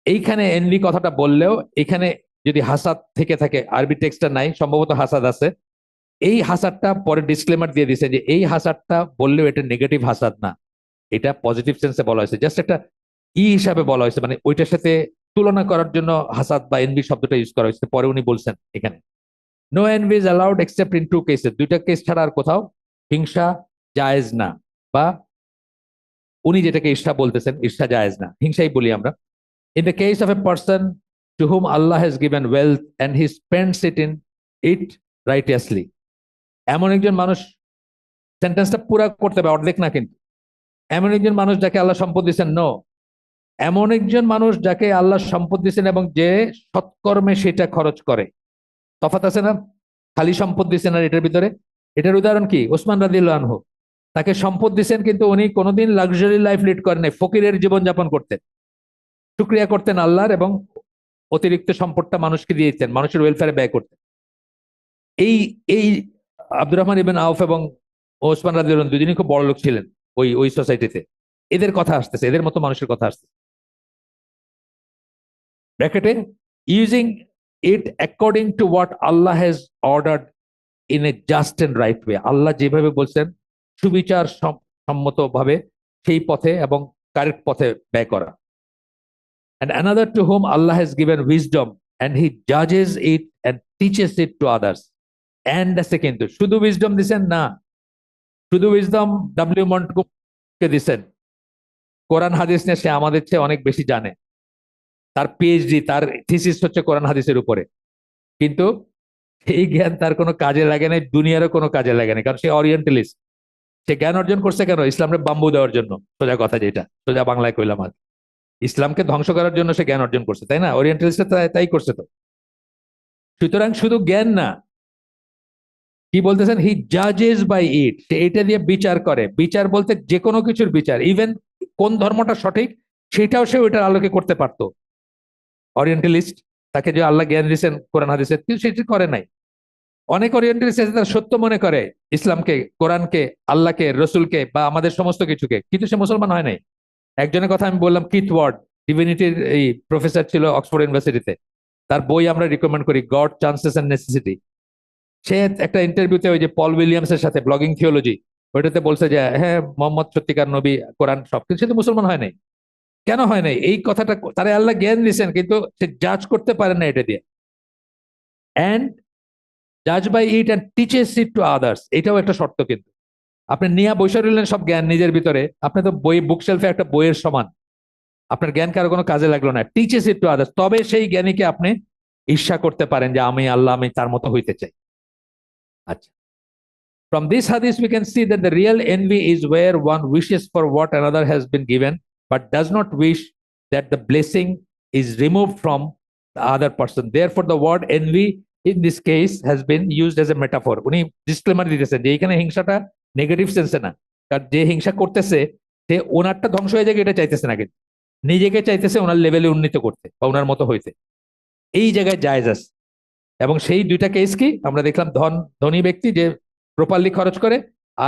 এইখানে এনভি কথাটা বললেও এখানে যদি হাসাদ থেকে থাকে, আরবি টেক্সটটা নাই, সম্ভবত হাসাদ আছে, এই হাসাদটা পরে ডিসক্লেমার দিয়ে দিছে যে এই হাসাদটা বললেও এটা নেগেটিভ হাসাদ না, এটা পজিটিভ সেন্সে বলা হয়েছে, জাস্ট একটা হিসাবে বলা হয়েছে, মানে ওইটার সাথে তুলনা করার জন্য হাসাদ বা এনভি শব্দটা ইউজ করা হয়েছে। পরে উনি বলছেন এখানে no envy is allowed except in two cases, দুইটা কেস ছাড়া আর কোথাও হিংসা জায়েজ না, বা উনি যেটাকে ঈর্ষা বলতেছেন, ঈর্ষা জায়েজ না, হিংসাই বলি আমরা। In the case of a person to whom Allah has given wealth and he spends it in it righteously, এমন একজন মানুষ, সেন্টেন্সটা পুরা করতে হবে, অর্ধেক না কিন্তু, এমন একজন মানুষ যাকে আল্লাহ সম্পদ দিচ্ছেন, নো, এমন একজন মানুষ যাকে আল্লাহ সম্পদ দিয়েছেন এবং যে সৎকর্মে সেটা খরচ করে। তফাৎ আছে না? খালি সম্পদ দিয়েছেন আর এটার ভিতরে। এটার উদাহরণ কি? ওসমান রাদিয়াল্লাহু আনহু। তাকে সম্পদ দিয়েছেন কিন্তু উনি কোনোদিন লাক্সারি লাইফ লিড করেন নাই, ফকিরের জীবন যাপন করতেন, শুকরিয়া করতেন আল্লাহর, এবং অতিরিক্ত সম্পদটা মানুষকে দিয়ে দিতেন, মানুষের ওয়েলফেয়ারে ব্যয় করতেন। এই এই আব্দুর রহমান ইবনে আউফ এবং ওসমান রাদিয়াল্লাহু আনহু দুজনই খুব বড় লোক ছিলেন ওই ওই সোসাইটিতে। এদের কথা আসতেছে, এদের মতো মানুষের কথা আসতেছে। ব্র্যাকেটে, using it according to what Allah has ordered in a just and right way. Allah যেভাবে বলছেন সুবিচার সম্মত ভাবে সেই পথে এবং কারেক্ট পথে ব্যয় করা। And another to whom Allah has given wisdom and he judges it and teaches it to others. And আছে কিন্তু শুধু উইজডম দিছেন না, শুধু উইজডম ডব্লিউ মন্টগোমারিকে দিছেন। কোরআন হাদিস নিয়ে সে আমাদের চেয়ে অনেক বেশি জানে, তার পিএইচডি, তার থিসিস হচ্ছে কোরআন হাদিসের উপরে। কিন্তু এই জ্ঞান তার কোনো কাজে লাগে নাই, দুনিয়ারও কোনো কাজে লাগে নাই, কারণ সে অরিয়েন্টালিস্ট। সে জ্ঞান অর্জন করছে কেন? ইসলামের বাম্বু দেওয়ার জন্য। সোজা কথা যেটা, সোজা বাংলায় কইলাম আর, ইসলামকে ধ্বংস করার জন্য সে জ্ঞান অর্জন করছে, তাই না? ওরিয়েন্টালিস্ট তাই করছে তো। সুতরাং শুধু জ্ঞান না, কি বলতেছেন? হি জাজেস বাই ইট, সে এটা দিয়ে বিচার করে। বিচার বলতে যে কোনো কিছুর বিচার, ইভেন কোন ধর্মটা সঠিক সেটাও সে ওইটার আলোকে করতে পারতো। অরিয়েন্টালিস্ট, তাকে যে আল্লাহ জ্ঞান দিয়েছেন কোরআন হাদিসের, কিন্তু সেটি করে নাই। অনেক অরিয়েন্টালিস্ট আছে তারা সত্য মনে করে ইসলামকে, কোরআনকে, আল্লাহকে, রসুলকে বা আমাদের সমস্ত কিছুকে, কিন্তু সে মুসলমান হয় নাই। একজনের কথা আমি বললাম, কিথ ওয়ার্ড, ডিভিনিটির এই প্রফেসর ছিল অক্সফোর্ড ইউনিভার্সিটিতে। তার বই আমরা রিকমেন্ড করি, গড, চান্সেস এন্ড নেসেসিটি। সে একটা ইন্টারভিউতে ওই যে পল উইলিয়ামসের সাথে, ব্লগিং থিওলজি, ওইটাতে বলছে যে হ্যাঁ, মোহাম্মদ সত্যিকার নবী, কোরআন সব, কিন্তু সে তো মুসলমান হয় নাই। কেন হয় নাই? এই কথাটা, তারা আল্লাহ জ্ঞান দিয়েছেন কিন্তু সে জাজ করতে পারে না এটা দিয়ে। অ্যান্ড জাজ by it and teaches it to others, এটাও একটা শর্ত। কিন্তু আপনি নিয়ে বসে রইলেন সব জ্ঞান নিজের ভিতরে, আপনি তো বই, বুকশেলফে একটা বইয়ের সমান, আপনার জ্ঞান কারো কোনো কাজে লাগলো না। টিচেস ইট টু আদার্স, তবে সেই জ্ঞানীকে আপনি ঈর্ষা করতে পারেন যে আমি আল্লাহ, আমি তার মতো হইতে চাই। আচ্ছা, from this hadith we can see that the real envy is where one wishes for what another has been given but does not wish that the blessing is removed from the other person. Therefore the word envy in this case has been used as a metaphor. উনি disclaimer দিতেছেন যে এখানে হিংসাটা negative সেন্সে না, কারণ যে হিংসা করতেছে সে ওনারটা ধ্বংস হয়ে যায় এটা চাইতেছে না, কিন্তু নিজেকে চাইতেছে ওনার লেভেলে উন্নীত করতে বা ওনার মতো হইতে। এই জায়গায় জায়েজ আছে। এবং সেই দুইটা কেস কি আমরা দেখলাম, ধনী ব্যক্তি যে প্রপারলি খরচ করে,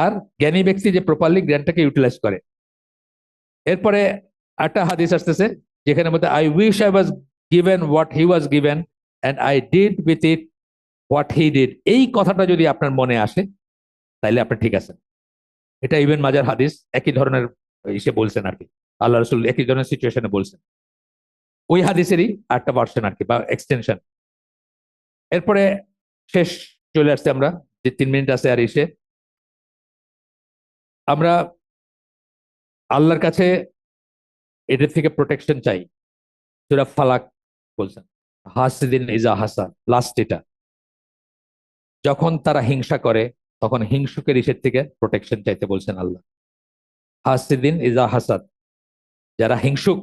আর জ্ঞানী ব্যক্তি যে প্রপারলি জ্ঞানটাকে ইউটিলাইজ করে। এরপরে একটা হাদিস আসতেছে যেখানে মধ্যে, I wish I was given what he was given and I did with it what he did. এই কথাটা যদি আপনার মনে আসে তাইলে আপনি ঠিক আছেন। এটা ইবনে মাজার হাদিস, একই ধরনের ইসে বলছেন আর কি, আল্লাহ রসুল একই ধরনের সিচুয়েশনে বলছেন। ওই হাদিসেরই একটা ভার্সন আর কি, বা এক্সটেনশন। এরপরে শেষ চলে আসছে আমরা, যে 3 মিনিট আছে আর এসে আমরা আল্লাহর কাছে এদের থেকে প্রোটেকশন চাই। সূরা ফালাক বলছেন, হাসিদিন ইজা হাসা, লাস্ট এটা, যখন তারা হিংসা করে তখন হিংসুকের ইসের থেকে প্রোটেকশন চাইতে বলছেন আল্লাহ। হাসিদিন ইজা হাসাদ, যারা হিংসুক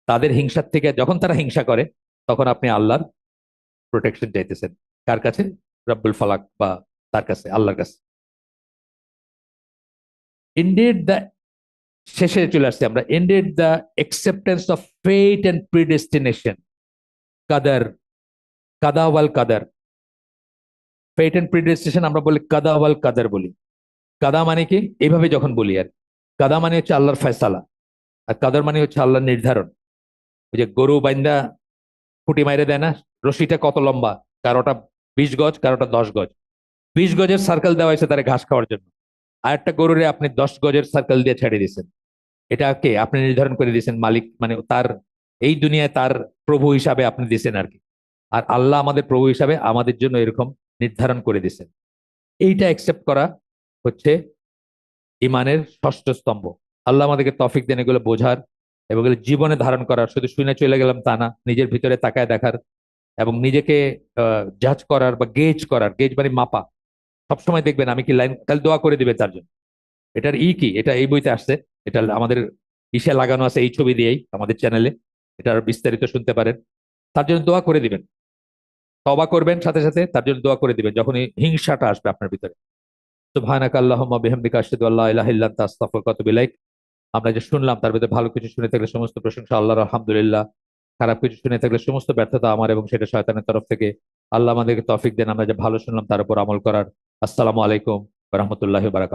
তাদের হিংসার থেকে যখন তারা হিংসা করে তখন আপনি আল্লাহর প্রোটেকশন চাইতেছেন। কার কাছে? রব্বুল ফালাক, বা তার কাছে, আল্লাহর কাছে। ইনডিড দ্য, শেষে চলে আসছি আমরা, indeed the acceptance of fate and predestination, কাদার, কাদা ওয়াল কাদার। ফেট এন্ড প্রিডেস্টিনেশন আমরা বলি কাদা ওয়াল কাদার বলি। কাদা মানে কি? এইভাবে যখন বলি আর, কাদা মানে হচ্ছে আল্লাহর ফয়সালা, আর কাদার মানে হচ্ছে আল্লাহর নির্ধারণ। ওই যে গরু বাইন্দা খুঁটি মাইরে দেয় না, রশিটা কত লম্বা, কারোটা 20 গজ, কারোটা 10 গজ। 20 গজের সার্কেল দেওয়া হয়েছে তারা ঘাস খাওয়ার জন্য, আর একটা গরুরে আপনি 10 গজের সার্কেল দিয়ে ছেড়ে দিয়েছেন। এটা কে? আপনি নির্ধারণ করে দিয়েছেন, মালিক, মানে তার এই দুনিয়ায় তার প্রভু হিসাবে আপনি দিয়েছেন আর কি। আর আল্লাহ আমাদের প্রভু হিসাবে আমাদের জন্য এরকম নির্ধারণ করে দিয়েছেন। এইটা অ্যাকসেপ্ট করা হচ্ছে ইমানের ষষ্ঠ স্তম্ভ। আল্লাহ আমাদেরকে তৌফিক দেন এগুলো বোঝার এবং এগুলো জীবনে ধারণ করার। শুধু শুনে চলে গেলাম তা না, নিজের ভিতরে তাকায় দেখার এবং নিজেকে জাজ করার বা গেজ করার। গেজ মানে মাপা। সবসময় দেখবেন আমি কি লাইন, তাহলে দোয়া করে দিবে তার জন্য। এটার কি, এটা এই বইতে আসছে, এটা আমাদের ইসে লাগানো আছে এই ছবি দিয়েই আমাদের চ্যানেলে, এটা আরো বিস্তারিত শুনতে পারেন। তার জন্য দোয়া করে দিবেন, তওবা করবেন, সাথে সাথে তার জন্য দোয়া করে দিবেন যখন এই হিংসাটা আসবে আপনার ভিতরে। সুবহানাকা আল্লাহুম্মা বিহামদিকা আশহাদু আল্লা ইলাহা ইল্লা আনতা আস্তাগফিরুকা ওয়া আতুবু ইলাইক। আমরা যে শুনলাম তার ভিতরে ভালো কিছু শুনে থাকলে সমস্ত প্রশংসা আল্লাহর, আলহামদুলিল্লাহ। খারাপ কিছু শুনে থাকলে সমস্ত ব্যর্থতা আমার এবং সেটা শয়তানের তরফ থেকে। আল্লাহ আমাদেরকে তৌফিক দেন আমরা যে ভালো শুনলাম তার উপর আমল করার। আসসালামু আলাইকুম ওয়া রাহমাতুল্লাহি ওয়া বারাকাতুহু।